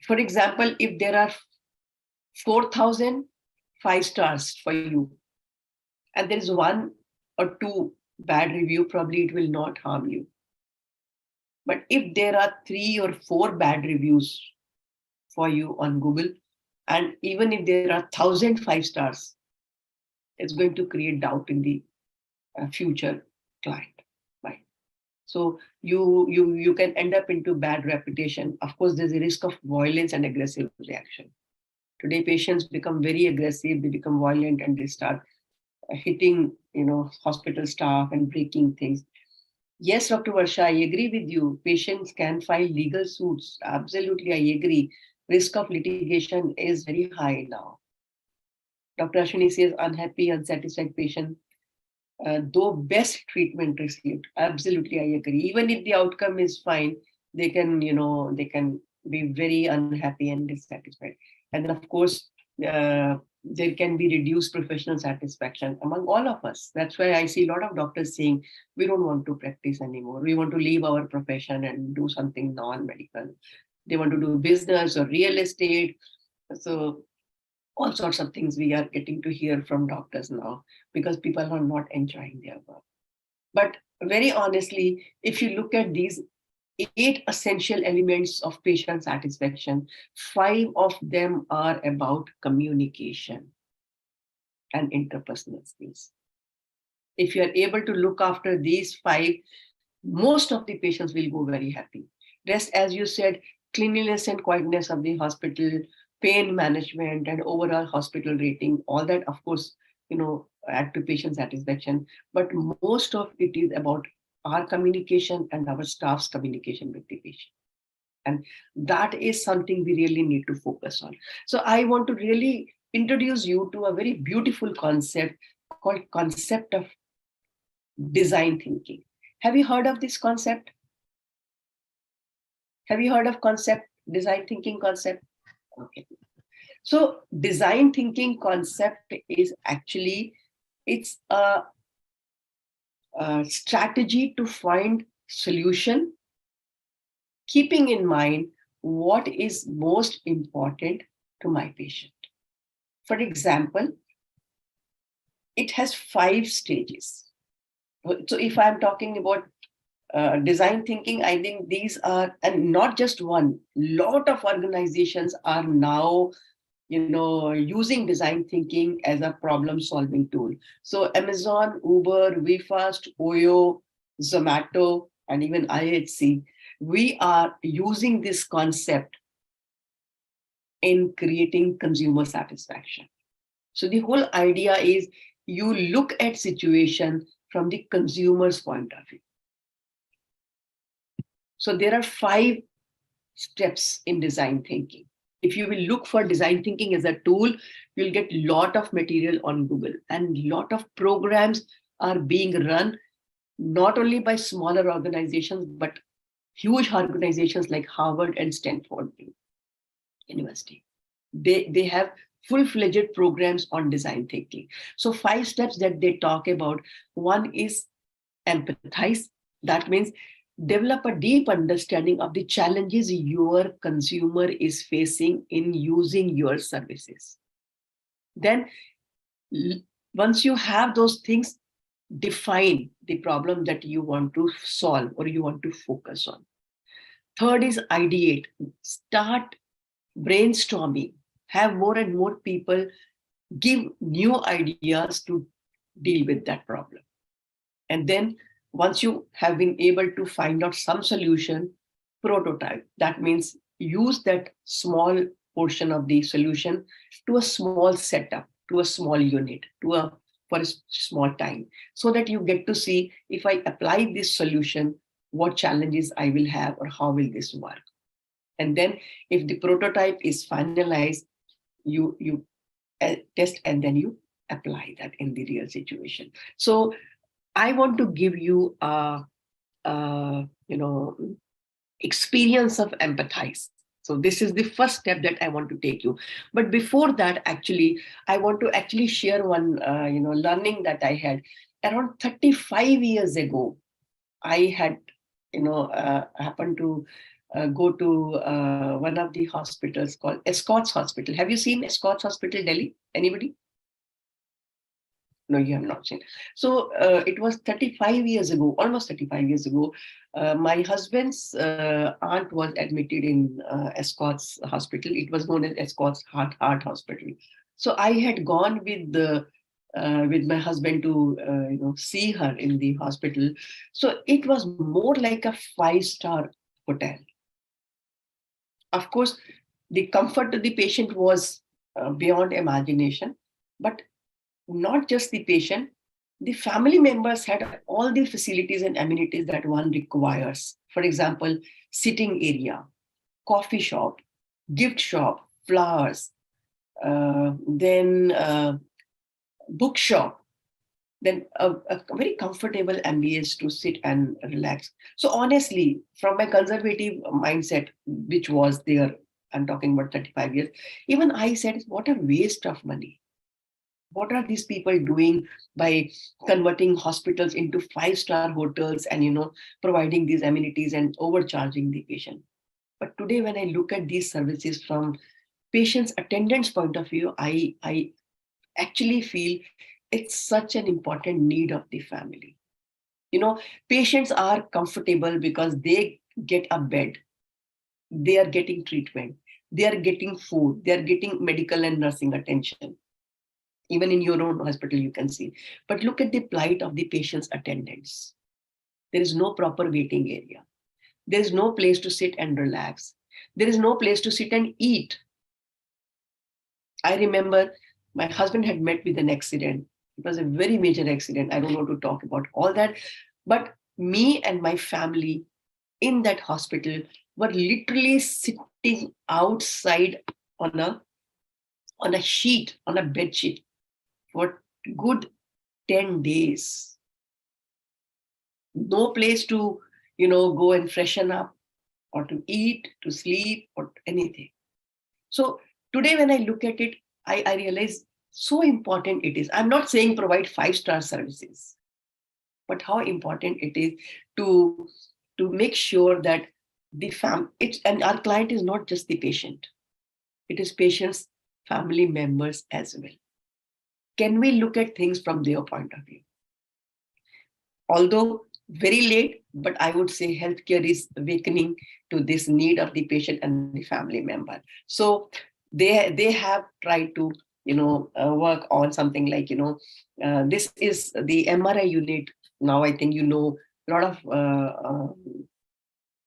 for example, if there are 4,000 5 stars for you, and there is 1 or 2 bad review, probably it will not harm you. But if there are 3 or 4 bad reviews for you on Google, and even if there are 1,000 5 stars, it's going to create doubt in the future client, right? So you can end up into bad reputation. Of course, there's a risk of violence and aggressive reaction. Today, patients become very aggressive, they become violent, and they start hitting, hospital staff and breaking things. Yes, Dr. Varsha, I agree with you. Patients can file legal suits. Absolutely, I agree. Risk of litigation is very high now. Dr. Ashwini says unhappy, unsatisfied patient, though best treatment received. Absolutely, I agree. Even if the outcome is fine, they can be very unhappy and dissatisfied. And then, of course, there can be reduced professional satisfaction among all of us. That's why I see a lot of doctors saying, we don't want to practice anymore. We want to leave our profession and do something non-medical. They want to do business or real estate. So all sorts of things we are getting to hear from doctors now because people are not enjoying their work. But very honestly, if you look at these 8 essential elements of patient satisfaction, 5 of them are about communication and interpersonal skills. If you are able to look after these 5, most of the patients will go very happy. Rest, as you said, cleanliness and quietness of the hospital, pain management and overall hospital rating, all that, of course, add to patient satisfaction. But most of it is about our communication and our staff's communication with the patient. And that is something we really need to focus on. So I want to really introduce you to a very beautiful concept called concept of design thinking. Have you heard of this concept? Have you heard of concept, design thinking concept? Okay. So design thinking concept is actually, it's a strategy to find solution, keeping in mind what is most important to my patient. For example, it has 5 stages. So if I'm talking about design thinking, I think these are, and not just one, lot of organizations are now using design thinking as a problem solving tool. So Amazon, Uber, WeFast, Oyo, Zomato, and even IHC, we are using this concept in creating consumer satisfaction. So the whole idea is you look at situation from the consumer's point of view. So there are 5 steps in design thinking. If you will look for design thinking as a tool, you'll get a lot of material on Google, and a lot of programs are being run not only by smaller organizations, but huge organizations like Harvard and Stanford University. They have full-fledged programs on design thinking. So 5 steps that they talk about. One is empathize. That means develop a deep understanding of the challenges your consumer is facing in using your services. Then once you have those things, define the problem that you want to solve or you want to focus on. Third is ideate. Start brainstorming. Have more and more people give new ideas to deal with that problem. And then once you have been able to find out some solution, prototype. That means use that small portion of the solution to a small setup, to a small unit, for a small time, so that you get to see, if I apply this solution, what challenges I will have or how will this work. And then if the prototype is finalized, you test and then you apply that in the real situation. So I want to give you a experience of empathize. So this is the first step that I want to take you. But before that, actually, I want to actually share one learning that I had around 35 years ago. I had happened to go to one of the hospitals called Escorts Hospital. Have you seen Escorts Hospital, Delhi? Anybody? No, you have not seen. So it was 35 years ago, almost 35 years ago. My husband's aunt was admitted in Escorts Hospital. It was known as Escorts Heart Hospital. So I had gone with my husband to see her in the hospital. So it was more like a 5-star hotel. Of course, the comfort to the patient was beyond imagination, but not just the patient, the family members had all the facilities and amenities that one requires. For example, sitting area, coffee shop, gift shop, flowers, then bookshop, then a very comfortable ambience to sit and relax. So honestly, from my conservative mindset, which was there, I'm talking about 35 years, even I said, what a waste of money. What are these people doing by converting hospitals into 5-star hotels and providing these amenities and overcharging the patient? But today, when I look at these services from patients' attendants' point of view, I actually feel it's such an important need of the family. Patients are comfortable because they get a bed, they are getting treatment, they are getting food, they are getting medical and nursing attention. Even in your own hospital, you can see. But look at the plight of the patient's attendants. There is no proper waiting area. There is no place to sit and relax. There is no place to sit and eat. I remember my husband had met with an accident. It was a very major accident. I don't want to talk about all that. But me and my family in that hospital were literally sitting outside on a sheet, on a bed sheet, for good 10 days. No place to, go and freshen up or to eat, to sleep or anything. So Today, when I look at it, I realize so important it is. I'm not saying provide 5-star services, but how important it is to make sure that and our client is not just the patient, it is patient's family members as well. Can we look at things from their point of view? Although very late, but I would say healthcare is awakening to this need of the patient and the family member. So they have tried to work on something like this is the MRI unit. Now I think a lot of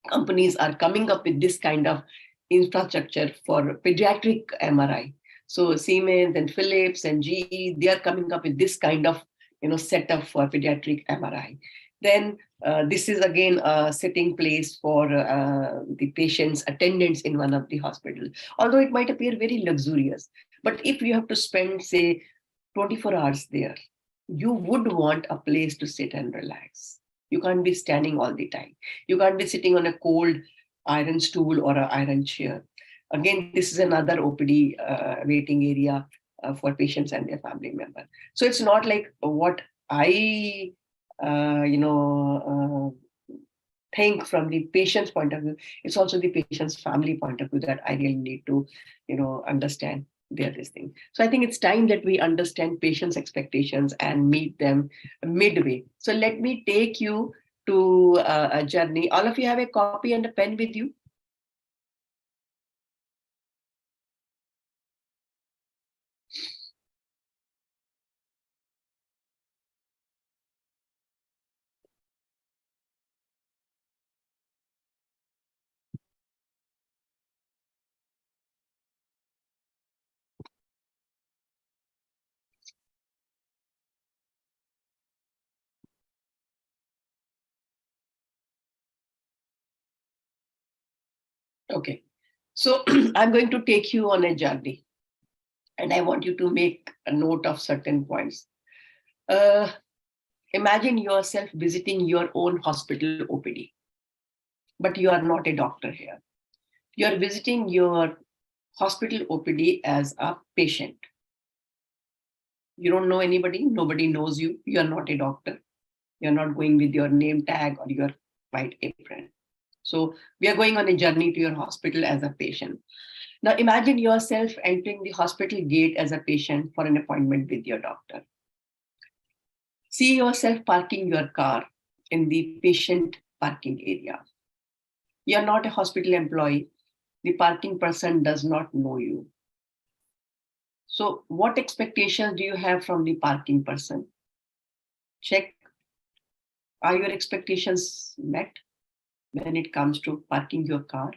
companies are coming up with this kind of infrastructure for pediatric MRI. So Siemens and Philips and GE, they are coming up with this kind of setup for pediatric MRI. Then this is again a sitting place for the patient's attendants in one of the hospitals. Although it might appear very luxurious, but if you have to spend, say, 24 hours there, you would want a place to sit and relax. You can't be standing all the time. You can't be sitting on a cold iron stool or an iron chair. Again, this is another OPD waiting area for patients and their family member. So it's not like what I, think from the patient's point of view. It's also the patient's family point of view that I really need to, understand this thing. So I think it's time that we understand patients' expectations and meet them midway. So let me take you to a journey. All of you have a copy and a pen with you? Okay. So I'm going to take you on a journey, and I want you to make a note of certain points. Imagine yourself visiting your own hospital OPD, but you are not a doctor here. You are visiting your hospital OPD as a patient. You don't know anybody, nobody knows you, you are not a doctor. You're not going with your name tag or your white apron. So we are going on a journey to your hospital as a patient. Now imagine yourself entering the hospital gate as a patient for an appointment with your doctor. See yourself parking your car in the patient parking area. You're not a hospital employee. The parking person does not know you. So what expectations do you have from the parking person? Check. Are your expectations met when it comes to parking your car?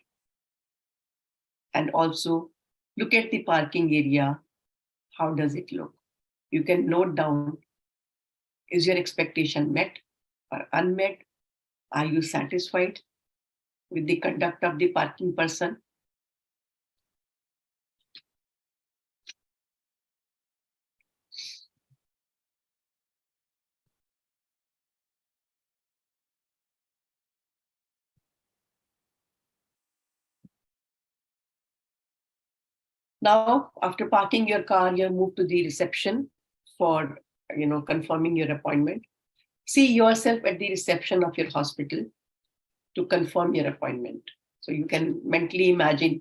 And also look at the parking area. How does it look? You can note down, is your expectation met or unmet? Are you satisfied with the conduct of the parking person? Now, after parking your car, you move to the reception for confirming your appointment. See yourself at the reception of your hospital to confirm your appointment. So you can mentally imagine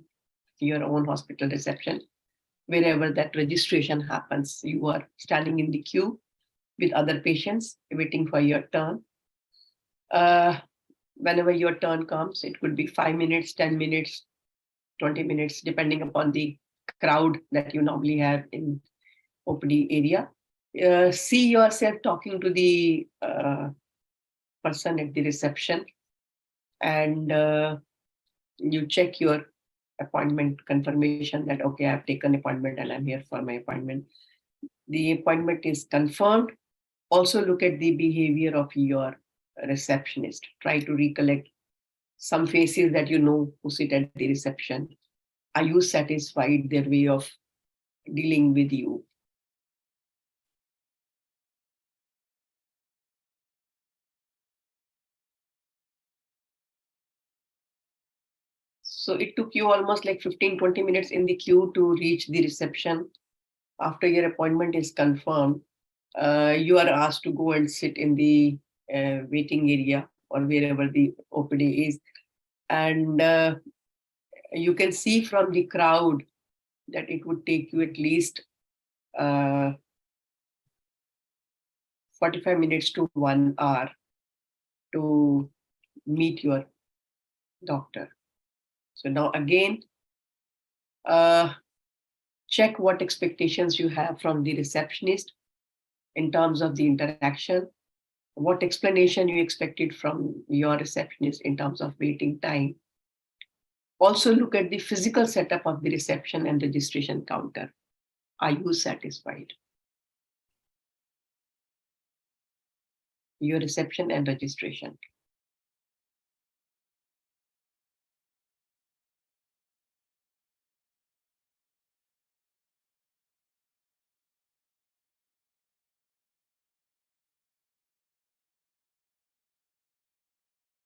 your own hospital reception. Wherever that registration happens, you are standing in the queue with other patients waiting for your turn. Whenever your turn comes, it could be 5 minutes, 10 minutes, 20 minutes, depending upon the crowd that you normally have in OPD area. See yourself talking to the person at the reception, and you check your appointment confirmation that, okay, I've taken appointment and I'm here for my appointment. The appointment is confirmed. Also look at the behavior of your receptionist. Try to recollect some faces that who sit at the reception. Are you satisfied their way of dealing with you? So it took you almost like 15-20 minutes in the queue to reach the reception. After your appointment is confirmed, you are asked to go and sit in the waiting area or wherever the OPD is. And you can see from the crowd that it would take you at least 45 minutes to 1 hour to meet your doctor. So now again, check what expectations you have from the receptionist in terms of the interaction, what explanation you expected from your receptionist in terms of waiting time. Also look at the physical setup of the reception and registration counter. Are you satisfied? Your reception and registration.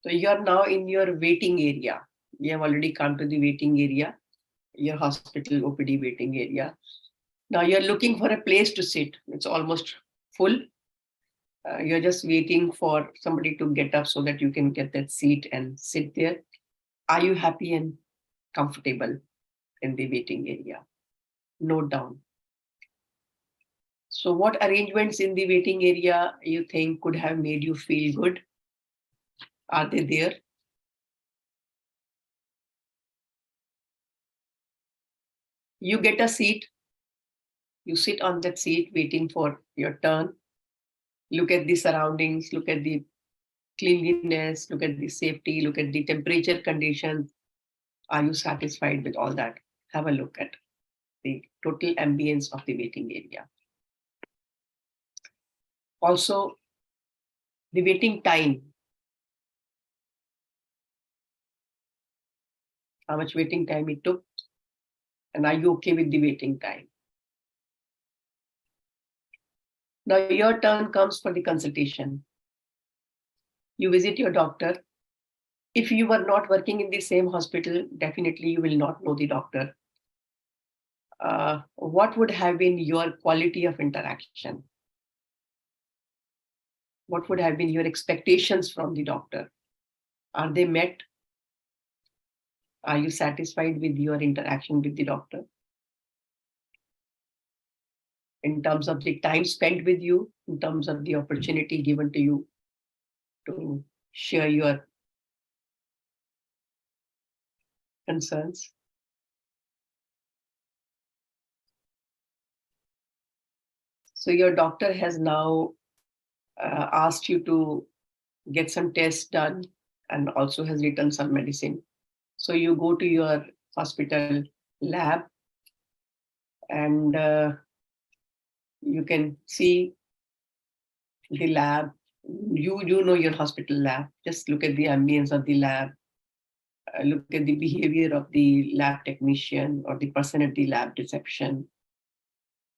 So you're now in your waiting area. You have already come to the waiting area, your hospital OPD waiting area. Now you're looking for a place to sit. It's almost full. You're just waiting for somebody to get up so that you can get that seat and sit there. Are you happy and comfortable in the waiting area? Note down. So what arrangements in the waiting area you think could have made you feel good? Are they there? You get a seat. You sit on that seat waiting for your turn. Look at the surroundings, look at the cleanliness, look at the safety, look at the temperature conditions. Are you satisfied with all that? Have a look at the total ambience of the waiting area. Also, the waiting time. How much waiting time it took? And are you okay with the waiting time? Now your turn comes for the consultation. You visit your doctor. If you were not working in the same hospital, definitely you will not know the doctor. What would have been your quality of interaction? What would have been your expectations from the doctor? Are they met? Are you satisfied with your interaction with the doctor? In terms of the time spent with you, in terms of the opportunity given to you to share your concerns. So your doctor has now asked you to get some tests done and also has written some medicine. So you go to your hospital lab and you can see the lab. You know your hospital lab. Just look at the ambience of the lab. Look at the behavior of the lab technician or the person at the lab reception.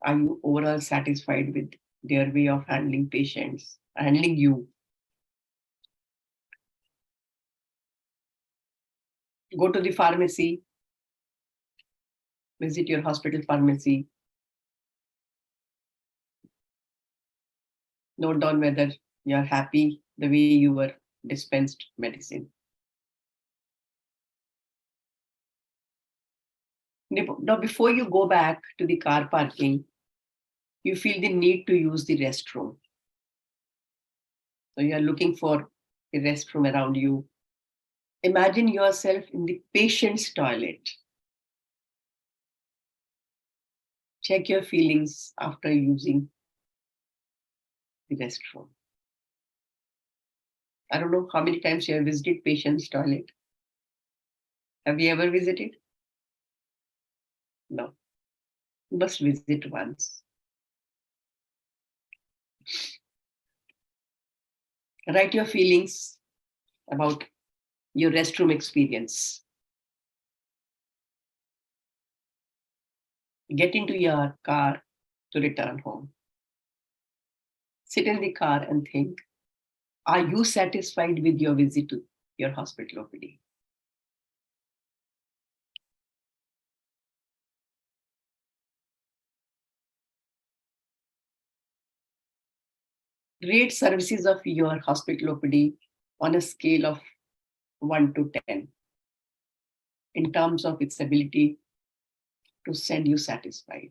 Are you overall satisfied with their way of handling patients, handling you? Go to the pharmacy, visit your hospital pharmacy. Note down whether you're happy the way you were dispensed medicine. Now, before you go back to the car parking, you feel the need to use the restroom. So you are looking for a restroom around you. Imagine yourself in the patient's toilet. Check your feelings after using the restroom. I don't know how many times you have visited patient's toilet. Have you ever visited? No. You must visit once. Write your feelings about your restroom experience. Get into your car to return home. Sit in the car and think, are you satisfied with your visit to your hospital OPD? Rate services of your hospital OPD on a scale of 1 to 10 in terms of its ability to send you satisfied.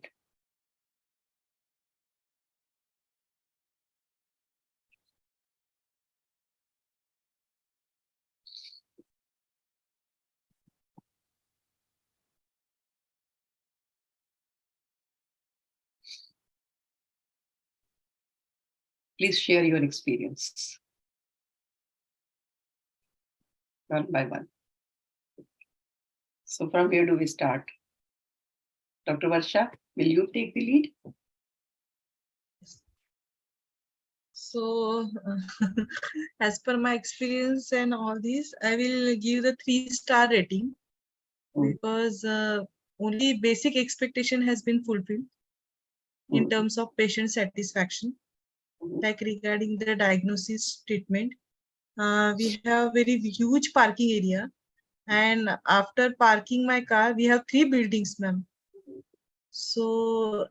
Please share your experience one by one. So from where do we start? Dr. Varsha, will you take the lead? So, as per my experience and all this, I will give the 3-star rating because only basic expectation has been fulfilled in terms of patient satisfaction, like regarding the diagnosis treatment. We have very huge parking area, and after parking my car, we have 3 buildings, ma'am. So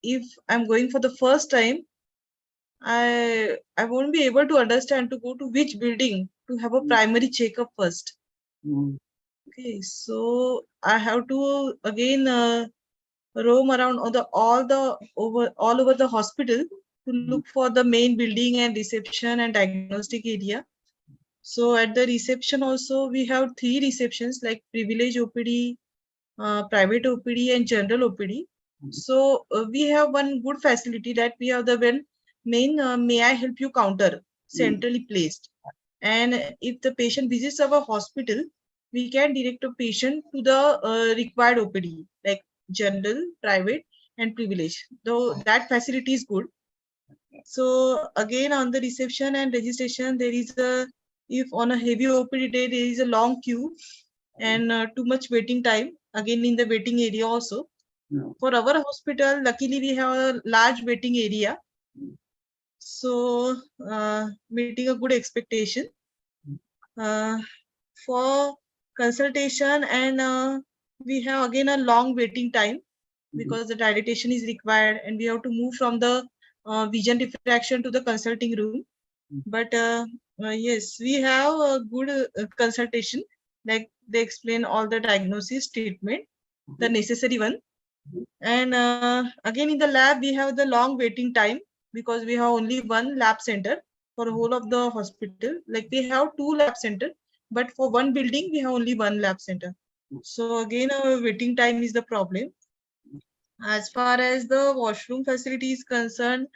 if I'm going for the first time, I won't be able to understand to go to which building to have a primary checkup first. Okay, so I have to again roam around all over the hospital to look for the main building and reception and diagnostic area. So at the reception also we have 3 receptions like privilege OPD, private OPD and general OPD. So we have one good facility that we have the main may I help you counter centrally placed. And if the patient visits our hospital, we can direct a patient to the required OPD like general, private and privilege. Though that facility is good. So again on the reception and registration, there is if on a heavy OPD day, there is a long queue and too much waiting time again in the waiting area also. For our hospital, luckily we have a large waiting area. So meeting a good expectation. For consultation and we have again a long waiting time because the dilatation is required and we have to move from the vision diffraction to the consulting room. But yes, we have a good consultation, like they explain all the diagnosis, treatment, the necessary one. And again in the lab, we have the long waiting time because we have only one lab center for the whole of the hospital. Like we have 2 lab center, but for one building, we have only one lab center. So again, our waiting time is the problem. As far as the washroom facility is concerned,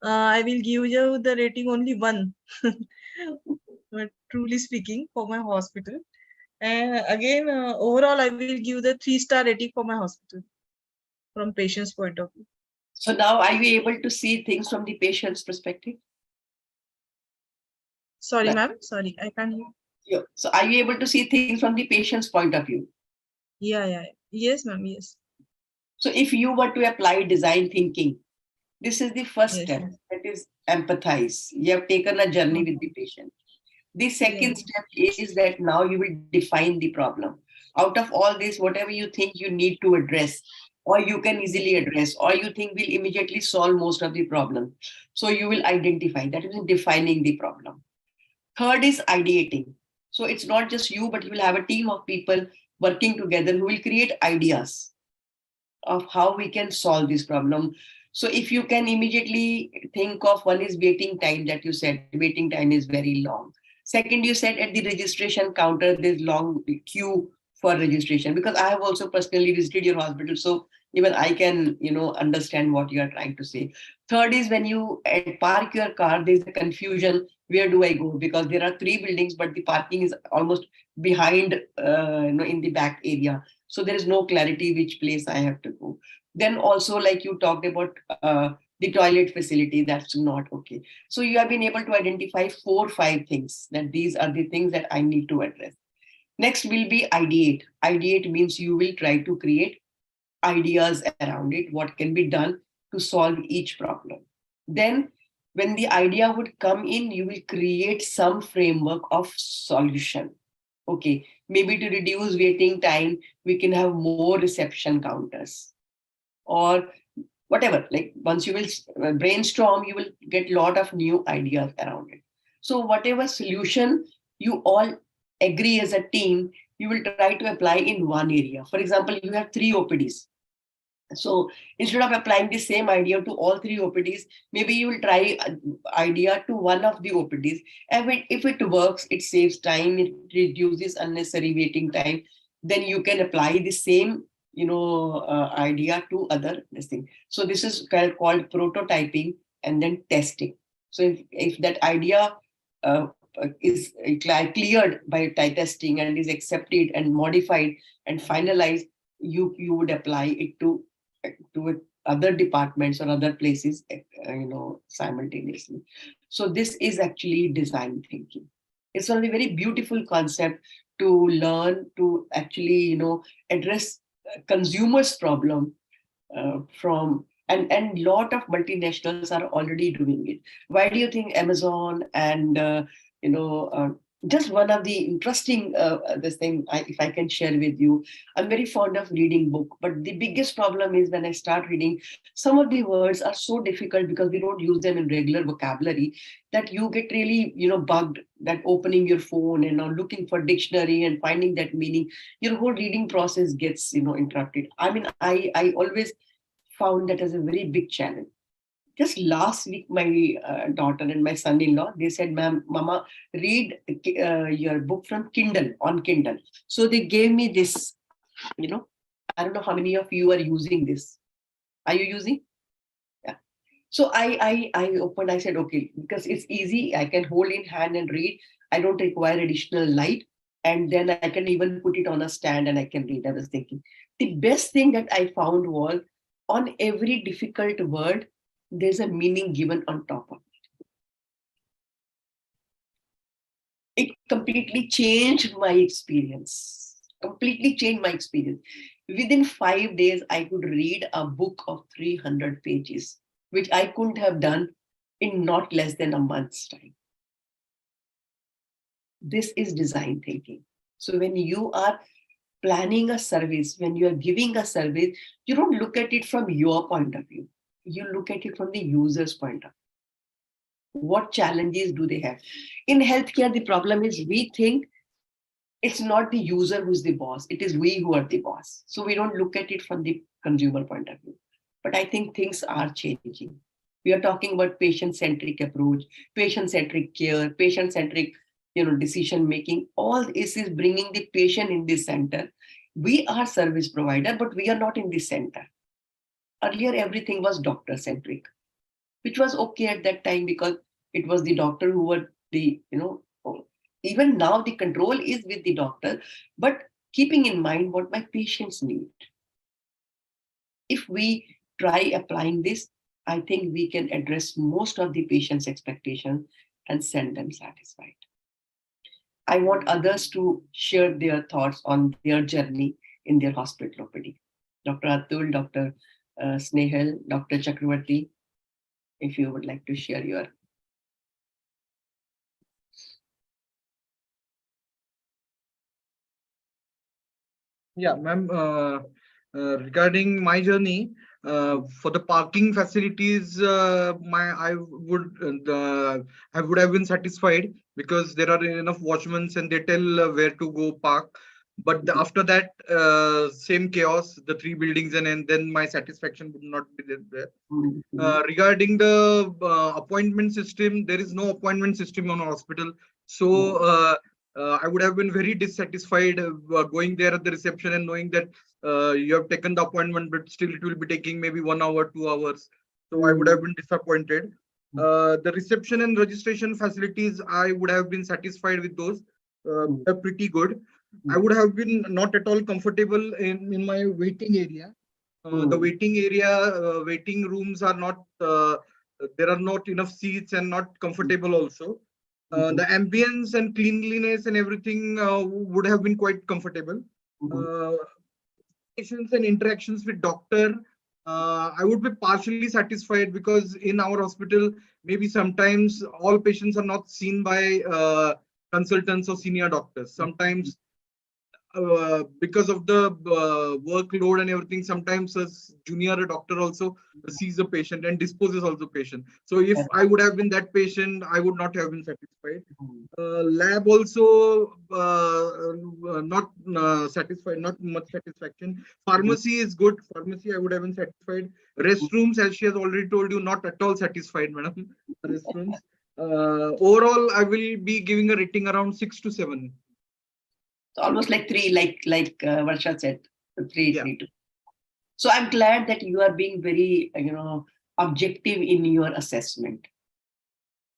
I will give you the rating only 1. But truly speaking, for my hospital. And again, overall, I will give the 3-star rating for my hospital from patient's point of view. So now are you able to see things from the patient's perspective? Sorry, ma'am. Sorry, I can't hear. Yeah. So are you able to see things from the patient's point of view? Yeah. Yes, ma'am. Yes. So if you were to apply design thinking, this is the first step, that is empathize. You have taken a journey with the patient. The second step is that now you will define the problem. Out of all this, whatever you think you need to address, or you can easily address, or you think will immediately solve most of the problem. So you will identify, that is defining the problem. Third is ideating. So it's not just you, but you will have a team of people working together who will create ideas of how we can solve this problem. So if you can immediately think of, one is waiting time, that you said waiting time is very long. Second, you said at the registration counter, there's long queue for registration, because I have also personally visited your hospital. So even I can, understand what you are trying to say. Third is when you park your car, there's a confusion. Where do I go? Because there are 3 buildings, but the parking is almost behind, in the back area. So there is no clarity which place I have to go. Then also, like you talked about the toilet facility, that's not okay. So you have been able to identify 4 or 5 things, that these are the things that I need to address. Next will be ideate. Ideate means you will try to create ideas around it, what can be done to solve each problem. Then when the idea would come in, you will create some framework of solution. Okay, maybe to reduce waiting time, we can have more reception counters. Or whatever, like once you will brainstorm, you will get a lot of new ideas around it. So whatever solution you all agree as a team, you will try to apply in one area. For example, you have 3 OPDs. So instead of applying the same idea to all 3 OPDs, maybe you will try idea to one of the OPDs. And if it works, it saves time, it reduces unnecessary waiting time. Then you can apply the same, idea to other this thing. So this is called prototyping and then testing. So if that idea is cleared by testing and is accepted and modified and finalized, you would apply it to other departments or other places, simultaneously. So this is actually design thinking. It's a very beautiful concept to learn to actually, address consumers' problem from, and lot of multinationals are already doing it. Why do you think Amazon and just one of the interesting this thing, if I can share with you, I'm very fond of reading book, but the biggest problem is when I start reading, some of the words are so difficult because we don't use them in regular vocabulary, that you get really bugged, that opening your phone and now looking for dictionary and finding that meaning, your whole reading process gets interrupted. I mean, I always found that as a very big challenge. Just last week, my daughter and my son-in-law, they said, "Ma'am, Mama, read your book from Kindle, on Kindle." So they gave me this, I don't know how many of you are using this. Are you using? Yeah. So I opened, I said, okay, because it's easy. I can hold in hand and read. I don't require additional light. And then I can even put it on a stand and I can read. I was thinking. The best thing that I found was, on every difficult word, there's a meaning given on top of it. It completely changed my experience. Completely changed my experience. Within 5 days, I could read a book of 300 pages, which I couldn't have done in not less than a month's time. This is design thinking. So when you are planning a service, when you are giving a service, you don't look at it from your point of view. You look at it from the user's point of view. What challenges do they have? In healthcare, the problem is we think it's not the user who's the boss, it is we who are the boss. So we don't look at it from the consumer point of view. But I think things are changing. We are talking about patient-centric approach, patient-centric care, patient-centric decision making. All this is bringing the patient in the center. We are service provider, but we are not in the center. Earlier, everything was doctor-centric, which was okay at that time because it was the doctor who were the, even now the control is with the doctor, but keeping in mind what my patients need. If we try applying this, I think we can address most of the patient's expectations and send them satisfied. I want others to share their thoughts on their journey in their hospital OPD. Dr. Atul, Dr. Snehal, Dr. Chakravarti, if you would like to share your. Yeah, ma'am, regarding my journey, for the parking facilities, I would have been satisfied because there are enough watchmen and they tell where to go park. But after that, same chaos, the 3 buildings, and then my satisfaction would not be there. Regarding the appointment system, there is no appointment system on a hospital. So I would have been very dissatisfied going there at the reception and knowing that you have taken the appointment, but still it will be taking maybe 1 hour, 2 hours. So I would have been disappointed. The reception and registration facilities, I would have been satisfied with those. They're pretty good. I would have been not at all comfortable in my waiting area. The waiting rooms are not, there are not enough seats and not comfortable also. The ambience and cleanliness and everything would have been quite comfortable. Patients and interactions with doctor, I would be partially satisfied because in our hospital, maybe sometimes all patients are not seen by consultants or senior doctors. Sometimes because of the workload and everything, sometimes a junior doctor also sees the patient and disposes of the patient. So if I would have been that patient, I would not have been satisfied. Lab also not satisfied, not much satisfaction. Pharmacy is good. Pharmacy, I would have been satisfied. Restrooms, as she has already told you, not at all satisfied, madam. Restrooms. Overall, I will be giving a rating around 6 to 7. So almost like 3, like Varsha said, 3, Yeah. 3 to. So I'm glad that you are being very, objective in your assessment.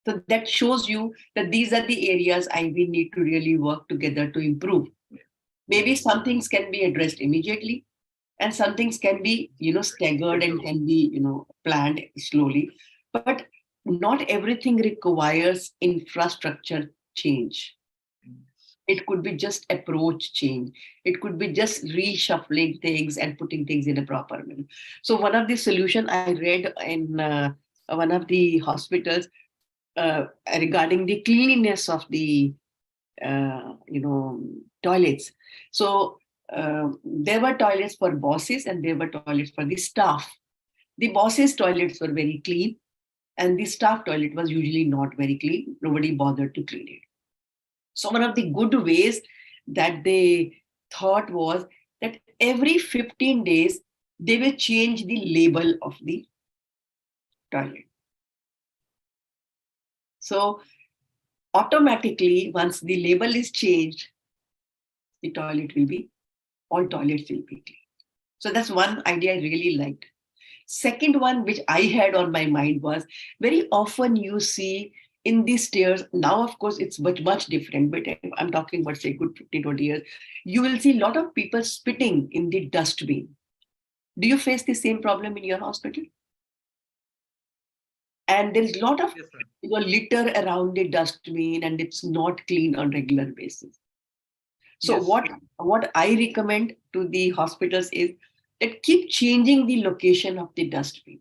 So that shows you that these are the areas we need to really work together to improve. Maybe some things can be addressed immediately, and some things can be, staggered and can be, planned slowly. But not everything requires infrastructure change. It could be just approach change. It could be just reshuffling things and putting things in a proper manner. So one of the solution I read in one of the hospitals regarding the cleanliness of the toilets. So there were toilets for bosses and there were toilets for the staff. The bosses' toilets were very clean, and the staff toilet was usually not very clean. Nobody bothered to clean it. So one of the good ways that they thought was that every 15 days, they will change the label of the toilet. So automatically, once the label is changed, the toilet will be, all toilets will be clean. So that's one idea I really liked. Second one, which I had on my mind was, very often you see in these stairs, now of course it's much different, but I'm talking about say good 15, 20 years, you will see a lot of people spitting in the dustbin. Do you face the same problem in your hospital? And there's a lot of litter around the dustbin and it's not clean on regular basis. So what I recommend to the hospitals is that keep changing the location of the dustbin.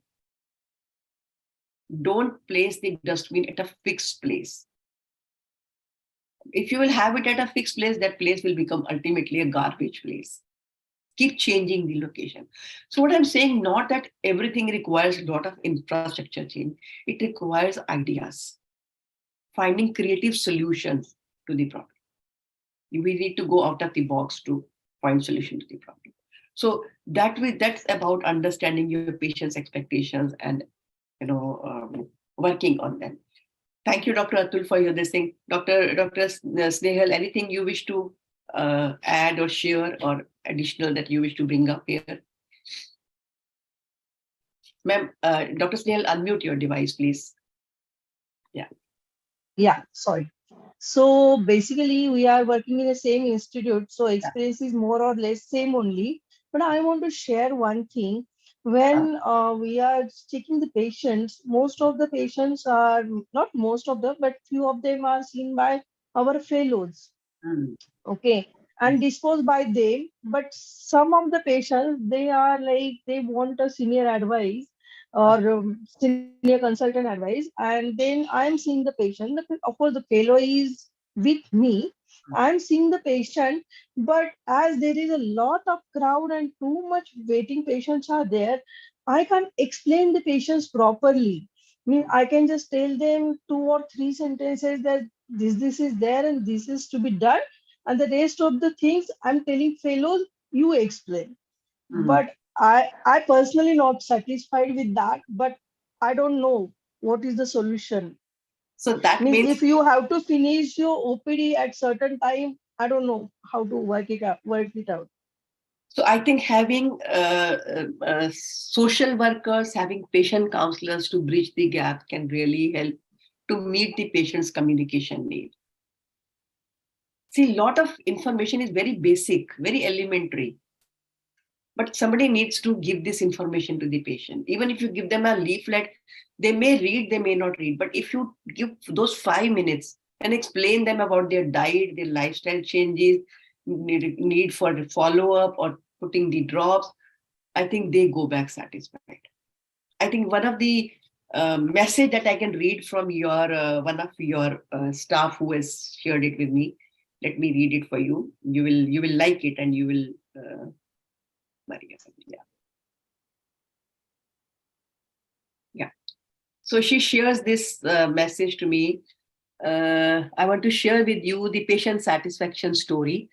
Don't place the dustbin at a fixed place. If you will have it at a fixed place, that place will become ultimately a garbage place. Keep changing the location. So what I'm saying, not that everything requires a lot of infrastructure change. It requires ideas, finding creative solutions to the problem. We need to go out of the box to find solution to the problem. So that's about understanding your patient's expectations and working on them. Thank you, Dr. Atul, for your this thing. Dr. Snehal, anything you wish to add or share or additional that you wish to bring up here? Ma'am, Dr. Snehal, unmute your device, please. Yeah, sorry. So basically, we are working in the same institute, so experience is more or less same only. But I want to share one thing. When we are checking the patients, most of the patients are, not most of them, but few of them are seen by our fellows. Okay, and disposed by them. But some of the patients, they are like, they want a senior advice or senior consultant advice, and then I'm seeing the patient. Of course, the fellow is with me. I'm seeing the patient, but as there is a lot of crowd and too much waiting patients are there, I can't explain the patients properly. I mean, I can just tell them 2 or 3 sentences that this is there and this is to be done, and the rest of the things I'm telling fellows, you explain. But I personally not satisfied with that, but I don't know what is the solution. So that Means means if you have to finish your OPD at certain time, I don't know how to work it out. So I think having social workers, having patient counselors to bridge the gap can really help to meet the patient's communication need. See, a lot of information is very basic, very elementary, but somebody needs to give this information to the patient. Even if you give them a leaflet, they may read, they may not read. But if you give those 5 minutes and explain them about their diet, their lifestyle changes, need for follow-up or putting the drops, I think they go back satisfied. I think one of the message that I can read from your one of your staff who has shared it with me Let me read it for you. You will like it, and you will yeah. So she shares this message to me. I want to share with you the patient satisfaction story.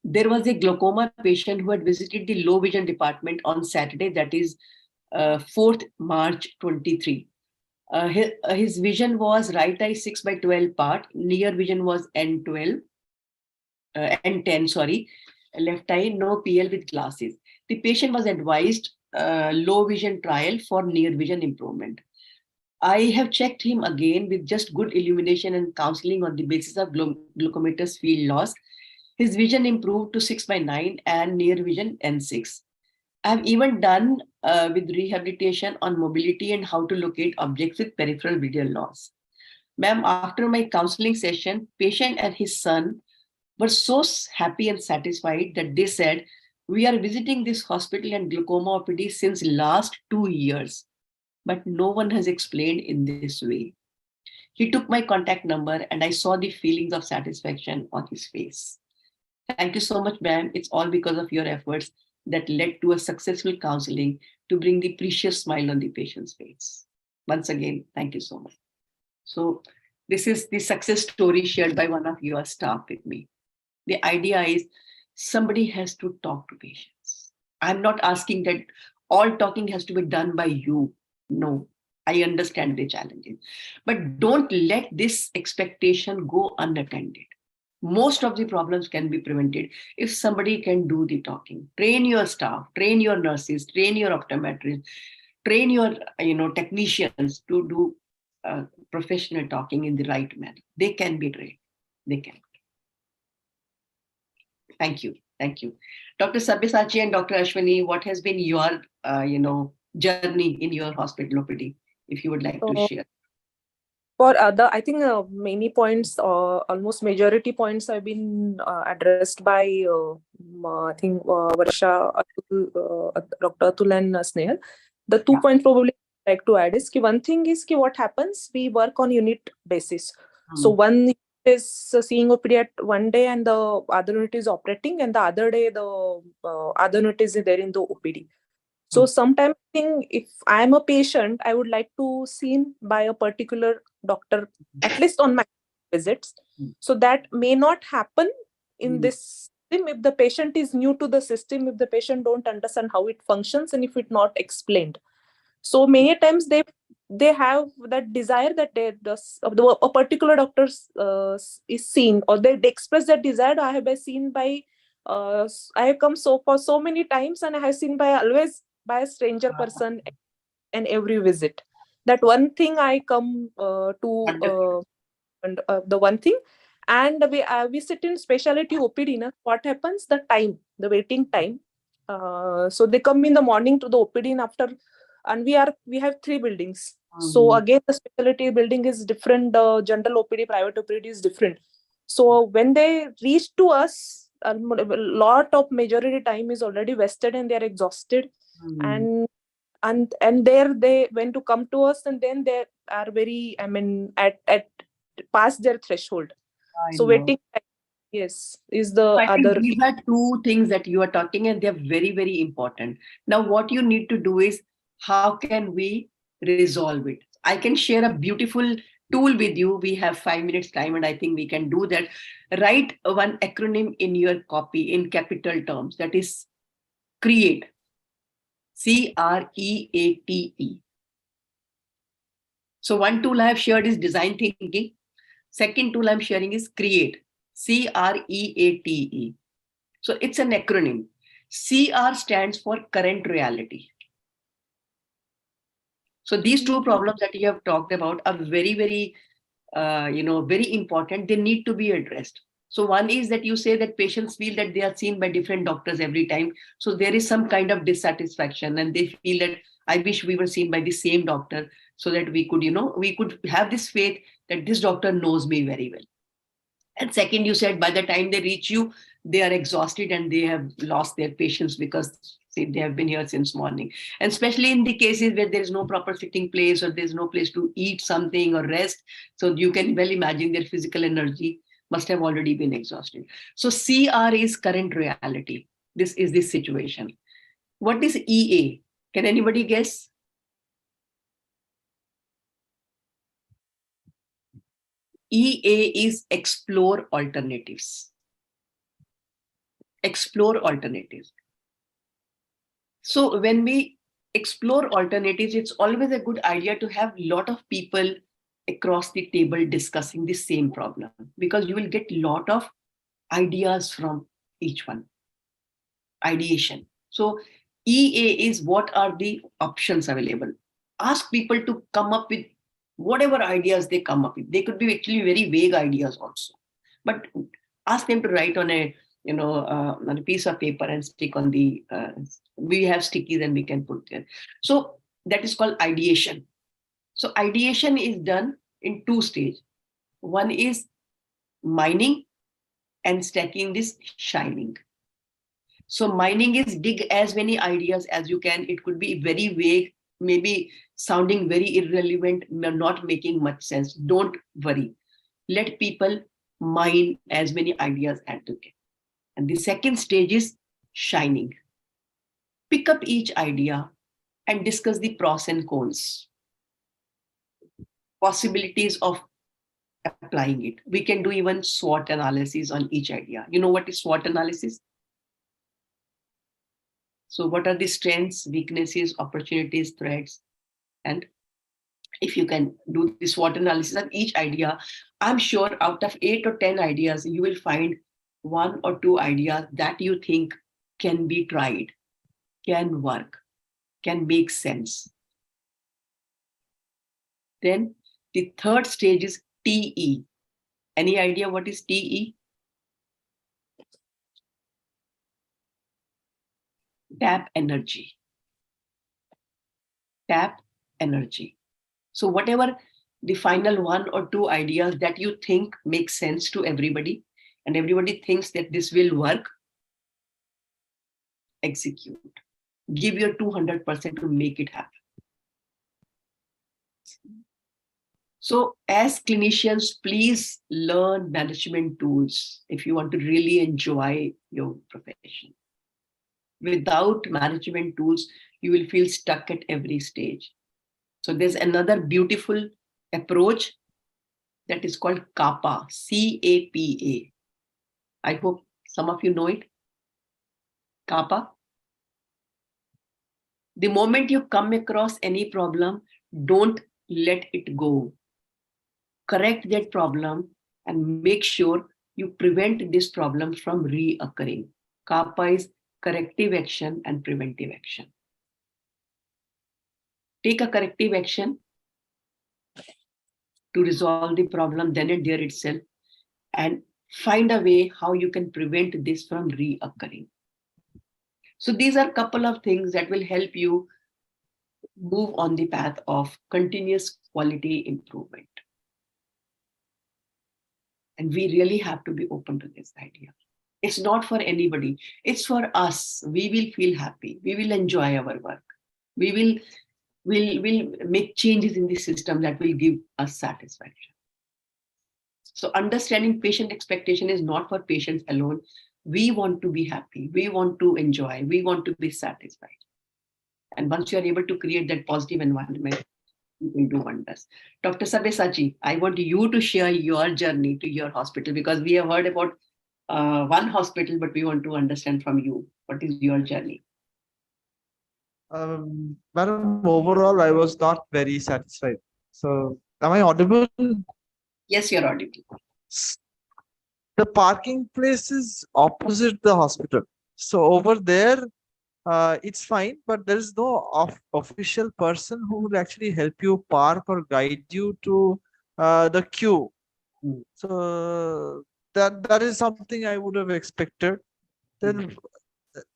There was a glaucoma patient who had visited the low vision department on Saturday, that is 4th March 23. His vision was right eye 6/12 part, near vision was N12, N10, sorry, left eye, no PL with glasses. The patient was advised low vision trial for near vision improvement. I have checked him again with just good illumination and counseling on the basis of glucometer's field loss. His vision improved to 6/9 and near vision N6. I've even done with rehabilitation on mobility and how to locate objects with peripheral visual loss. Ma'am, after my counseling session, patient and his son were so happy and satisfied that they said, we are visiting this hospital and glaucoma OPD since last 2 years, but no one has explained in this way. He took my contact number and I saw the feelings of satisfaction on his face. Thank you so much, ma'am. It's all because of your efforts that led to a successful counseling to bring the precious smile on the patient's face. Once again, thank you so much. So this is the success story shared by one of your staff with me. The idea is somebody has to talk to patients. I'm not asking that all talking has to be done by you. No, I understand the challenges, but don't let this expectation go unattended. Most of the problems can be prevented if somebody can do the talking. Train your staff, train your nurses, train your optometrists, train your technicians to do professional talking in the right manner. They can be trained. They can. Thank you. Thank you. Dr. Sabyasachi and Dr. Ashwini, what has been your journey in your hospital OPD, if you would like to share? For other, I think many points, almost majority points have been addressed by, I think, Varsha, Dr. Atul and Snehal. The 2 points probably I'd like to add is one thing is what happens, we work on unit basis. So one unit is seeing OPD at one day and the other unit is operating, and the other day the other unit is there in the OPD. So sometimes I think if I'm a patient, I would like to seen by a particular doctor, at least on my visits. So that may not happen in this system if the patient is new to the system, if the patient don't understand how it functions, and if it's not explained. So many times they have that desire that a particular doctor is seen, or they express that desire. I have been seen by, I have come for so many times, and I have seen always by a stranger person and every visit. That one thing I come to the one thing, and we sit in specialty OPD. What happens? The waiting time. So they come in the morning to the OPD, and after, and we have 3 buildings. So again, the specialty building is different. The general OPD, private OPD is different. So when they reach to us, a lot of majority time is already wasted and they are exhausted. And there they when to come to us, and then they are very, at past their threshold. So waiting time, yes, is the other. These are 2 things that you are talking, and they're very, very important. Now, what you need to do is, how can we resolve it? I can share a beautiful tool with you. We have 5 minutes time, and I think we can do that. Write one acronym in your copy in capital terms. That is CREATE. CREATE. So one tool I have shared is design thinking. Second tool I'm sharing is CREATE. CREATE. So it's an acronym. CR stands for current reality. So these 2 problems that you have talked about are very, very, very important. They need to be addressed. So one is that you say that patients feel that they are seen by different doctors every time. So there is some kind of dissatisfaction, and they feel that I wish we were seen by the same doctor, so that we could, we could have this faith that this doctor knows me very well. And second, you said by the time they reach you, they are exhausted and they have lost their patience because they have been here since morning. And especially in the cases where there is no proper sitting place, or there's no place to eat something or rest. So you can well imagine their physical energy must have already been exhausted. So CR is current reality. This is the situation. What is EA? Can anybody guess? EA is explore alternatives. Explore alternatives. So when we explore alternatives, it's always a good idea to have a lot of people across the table discussing the same problem, because you will get a lot of ideas from each one. Ideation. So EA is what are the options available. Ask people to come up with whatever ideas they come up with. They could be actually very vague ideas also, but ask them to write on a on a piece of paper and stick on the. We have stickies and we can put there. So that is called ideation. So ideation is done in two stages. One is mining and stacking this shining. So mining is dig as many ideas as you can. It could be very vague, maybe sounding very irrelevant, not making much sense. Don't worry. Let people mine as many ideas as they can. And the second stage is shining. Pick up each idea and discuss the pros and cons, possibilities of applying it. We can do even SWOT analysis on each idea. You know what is SWOT analysis? So what are the strengths, weaknesses, opportunities, threats? And if you can do this SWOT analysis of each idea, I'm sure out of 8 or 10 ideas, you will find 1 or 2 ideas that you think can be tried, can work, can make sense. Then the third stage is TE. Any idea what is TE? Tap energy. Tap energy. So whatever the final 1 or 2 ideas that you think make sense to everybody, and everybody thinks that this will work, execute. Give your 200% to make it happen. So as clinicians, please learn management tools if you want to really enjoy your profession. Without management tools, you will feel stuck at every stage. So there's another beautiful approach that is called CAPA, C-A-P-A. I hope some of you know it. CAPA. The moment you come across any problem, don't let it go. Correct that problem and make sure you prevent this problem from reoccurring. CAPA is corrective action and preventive action. Take a corrective action to resolve the problem then and there itself, and find a way how you can prevent this from reoccurring. So these are a couple of things that will help you move on the path of continuous quality improvement. And we really have to be open to this idea. It's not for anybody. It's for us. We will feel happy. We will enjoy our work. We will make changes in the system that will give us satisfaction. So understanding patient expectation is not for patients alone. We want to be happy. We want to enjoy. We want to be satisfied. And once you are able to create that positive environment, you will do wonders. Dr. Sabyasachi, I want you to share your journey to your hospital, because we have heard about one hospital, but we want to understand from you, what is your journey? Madam, overall, I was not very satisfied. So, am I audible? Yes, you're audible. The parking place is opposite the hospital. So, over there, it's fine, but there is no official person who would actually help you park or guide you to the queue. So, that is something I would have expected. Then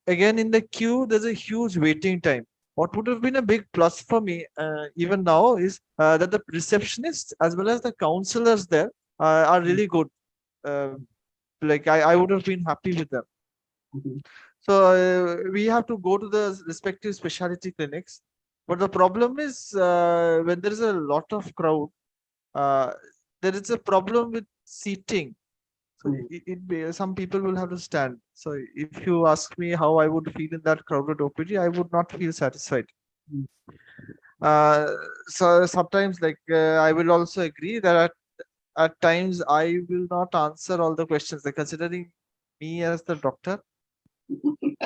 again, in the queue, there's a huge waiting time. What would have been a big plus for me, even now, is that the receptionists as well as the counselors there are really good. Like I would have been happy with them. So we have to go to the respective specialty clinics. But the problem is when there is a lot of crowd, there is a problem with seating. So some people will have to stand. So if you ask me how I would feel in that crowded OPD, I would not feel satisfied. Mm. So sometimes, like I will also agree that at times I will not answer all the questions. Like considering me as the doctor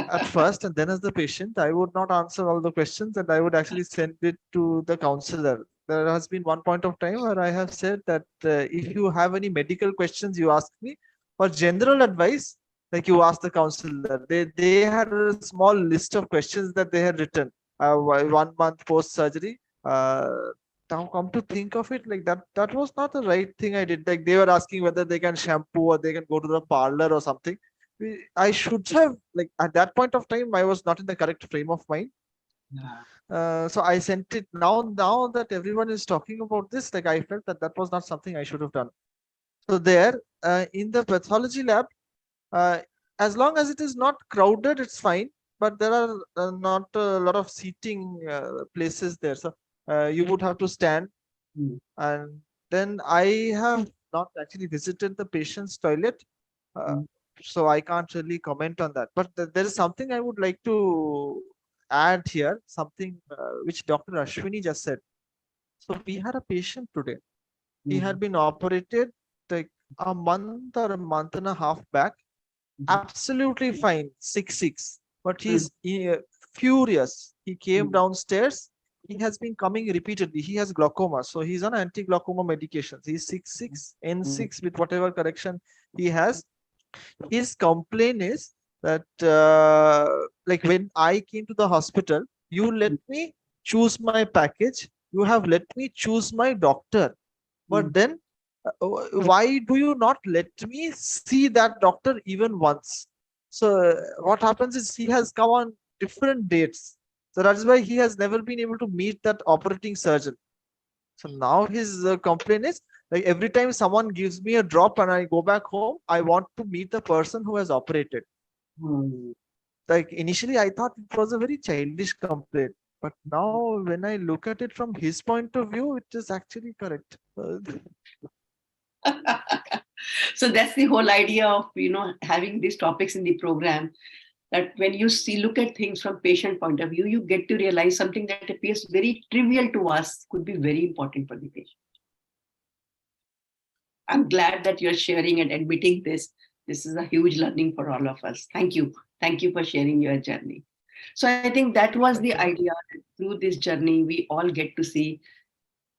at first and then as the patient, I would not answer all the questions and I would actually send it to the counselor. There has been one point of time where I have said that if you have any medical questions, you ask me. For general advice, like you ask the counselor. They had a small list of questions that they had written 1 month post surgery. Uh, Now come to think of it, like that was not the right thing I did. Like they were asking whether they can shampoo or they can go to the parlor or something. I should have, like at that point of time I was not in the correct frame of mind. Yeah. So I sent it. Now that everyone is talking about this, like I felt that that was not something I should have done. So there in the pathology lab, uh, as long as it is not crowded, it's fine. But there are not a lot of seating places there, so you would have to stand. Mm. And then I have not actually visited the patient's toilet, uh, Mm. so I can't really comment on that. But there is something I would like to add here, something which Dr. Ashwini just said. So we had a patient today. He Mm. had been operated like a month or a month and a half back. Mhm. Absolutely fine, 6'6", but Mm. he's furious. He came Mm. downstairs. He has been coming repeatedly. He has glaucoma, so he's on anti-glaucoma medications. He's 6'6", Mm. N6 with whatever correction he has. His complaint is that like when I came to the hospital, you let me choose my package. You have let me choose my doctor, but Mm. then why do you not let me see that doctor even once? So what happens is he has come on different dates. So that's why he has never been able to meet that operating surgeon. So now his complaint is like every time someone gives me a drop and I go back home, I want to meet the person who has operated. Mm. Like initially, I thought it was a very childish complaint, but now when I look at it from his point of view, it is actually correct. So that's the whole idea of having these topics in the program, that when you look at things from patient point of view, you get to realize something that appears very trivial to us could be very important for the patient. I'm glad that you're sharing and admitting this. This is a huge learning for all of us. Thank you for sharing your journey. So I think that was Thank the you, ma'am. idea, that through this journey we all get to see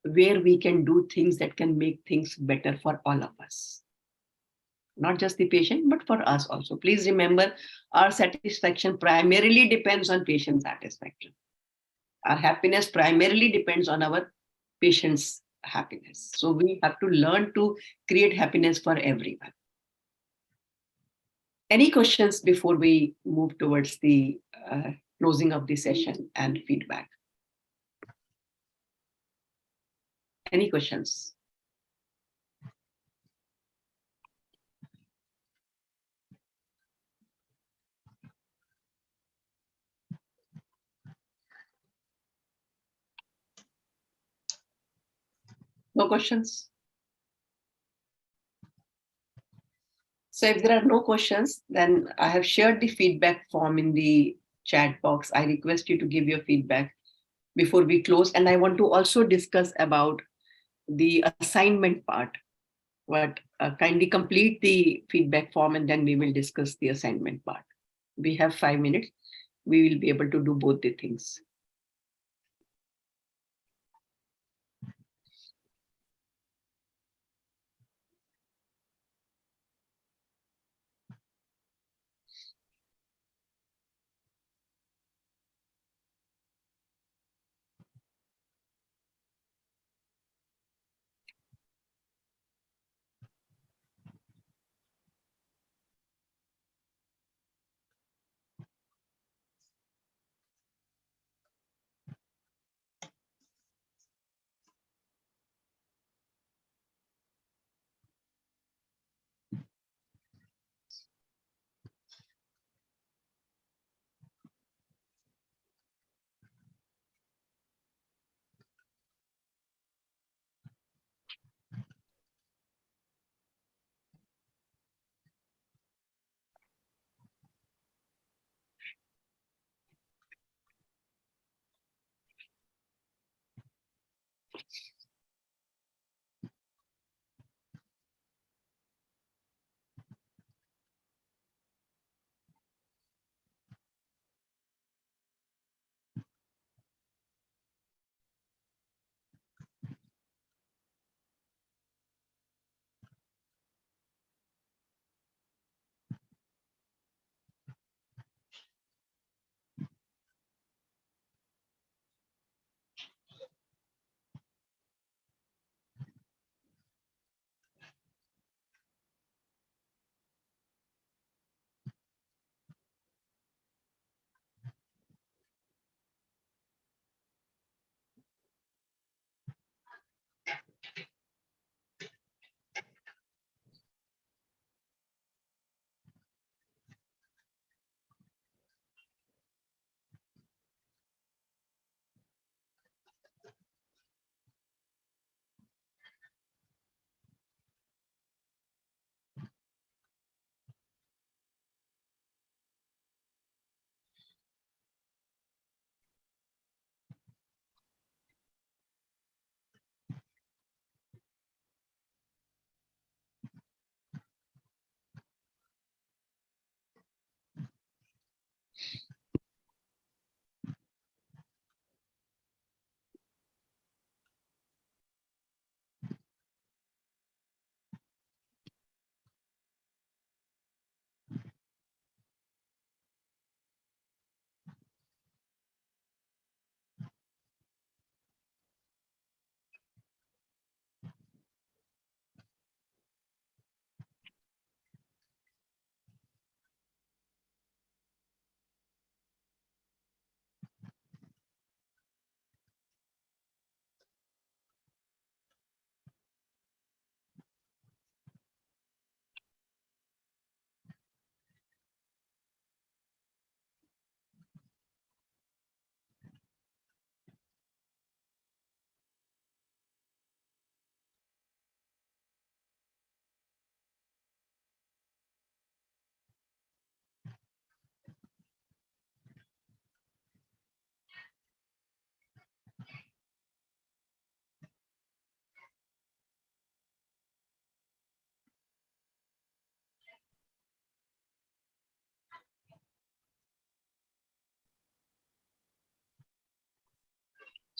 where we can do things that can make things better for all of us, not just the patient, but for us also. Please remember, our satisfaction primarily depends on patient satisfaction. Our happiness primarily depends on our patient's happiness. So we have to learn to create happiness for everyone. Any questions before we move towards the closing of the session and feedback? Any questions? No questions? So if there are no questions, then I have shared the feedback form in the chat box. I request you to give your feedback before we close. And I want to also discuss about the assignment part. But kindly complete the feedback form and then we will discuss the assignment part. We have 5 minutes. We will be able to do both the things.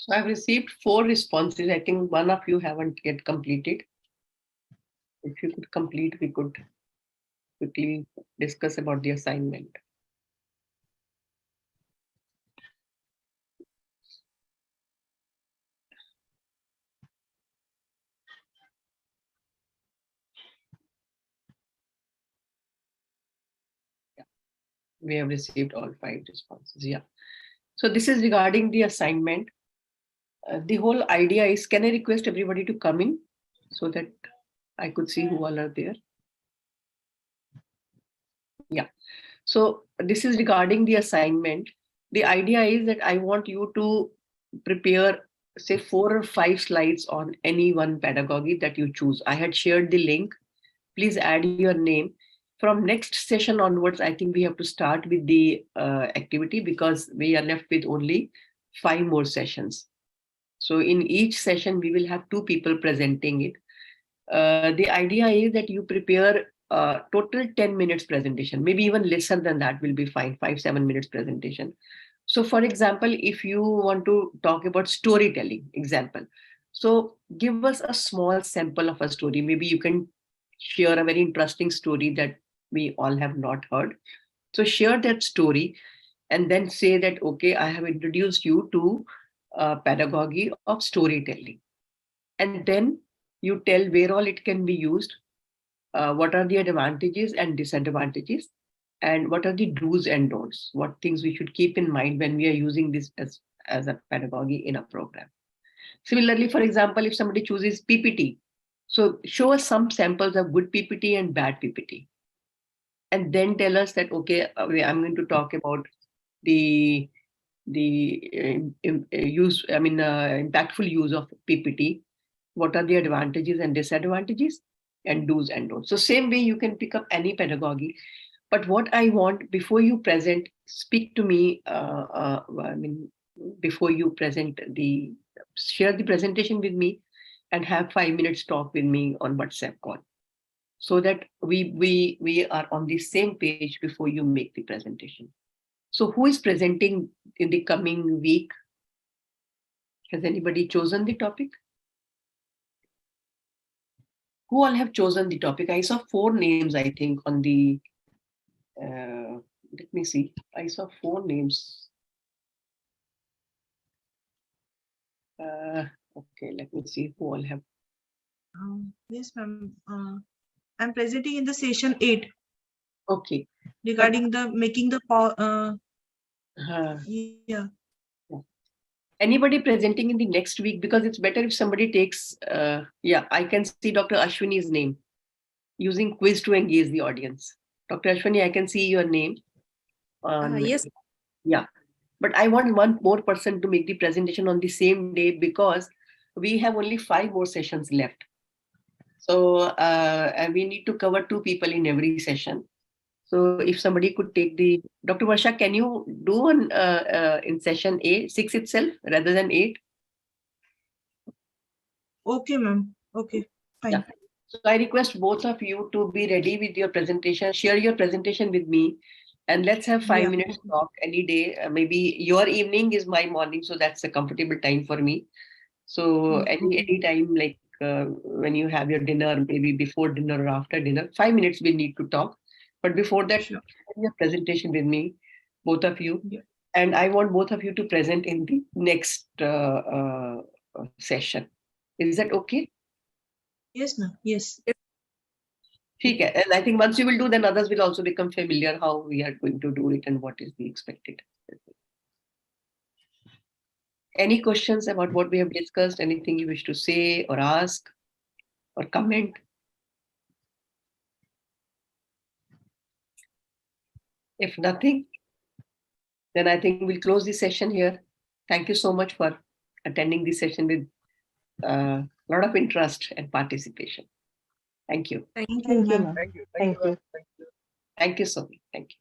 So I've received 4 responses. I think one of you haven't yet completed. If you could complete, we could quickly discuss about the assignment. Yeah. We have received all 5 responses. Yeah. So this is regarding the assignment. The whole idea is, can I request everybody to come in so that I could see who all are there? Yeah. So this is regarding the assignment. The idea is that I want you to prepare, say, 4 or 5 slides on any one pedagogy that you choose. I had shared the link. Please add your name. From next session onwards, I think we have to start with the activity because we are left with only 5 more sessions. So in each session, we will have 2 people presenting it. The idea is that you prepare total 10 minutes presentation, maybe even lesser than that will be fine, 5-7 minutes presentation. So for example, if you want to talk about storytelling example, so give us a small sample of a story. Maybe you can share a very interesting story that we all have not heard. So share that story and then say that, okay, I have introduced you to pedagogy of storytelling. And then you tell where all it can be used, what are the advantages and disadvantages, and what are the do's and don'ts, what things we should keep in mind when we are using this as a pedagogy in a program. Similarly, for example, if somebody chooses PPT, so show us some samples of good PPT and bad PPT. And then tell us that, okay, I'm going to talk about the impactful use of PPT. What are the advantages and disadvantages, and do's and don'ts. So same way you can pick up any pedagogy. But what I want, before you present, speak to me. Before you present share the presentation with me, and have 5 minutes talk with me on WhatsApp call, so that we are on the same page before you make the presentation. So who is presenting in the coming week? Has anybody chosen the topic? Who all have chosen the topic? I saw 4 names, I think, on the, let me see. I saw 4 names. Okay, let me see who all have. Yes, ma'am. I'm presenting in the session 8. Okay. Regarding the making the yeah. Anybody presenting in the next week? Because it's better if somebody takes, yeah, I can see Dr. Ashwini's name, using quiz to engage the audience. Dr. Ashwini, I can see your name. Yes. Yeah, but I want one more person to make the presentation on the same day because we have only 5 more sessions left. So and we need to cover 2 people in every session. So if somebody could take the, Dr. Varsha, can you do one in session 6 itself rather than 8? Okay, ma'am. Okay, fine. Yeah. So I request both of you to be ready with your presentation, share your presentation with me, and let's have 5 minutes talk any day. Maybe your evening is my morning, so that's a comfortable time for me. So any time, like when you have your dinner, maybe before dinner or after dinner, 5 minutes we need to talk. But before that, share your presentation with me, both of you. Yeah. And I want both of you to present in the next session. Is that okay? Yes, ma'am. Yes. Okay. And I think once you will do, then others will also become familiar how we are going to do it and what is the expected. Any questions about what we have discussed? Anything you wish to say or ask or comment? If nothing, then I think we'll close the session here. Thank you so much for attending this session with a lot of interest and participation. Thank you. Thank you, ma'am. Thank you. Thank you. Thank you so much. Thank you.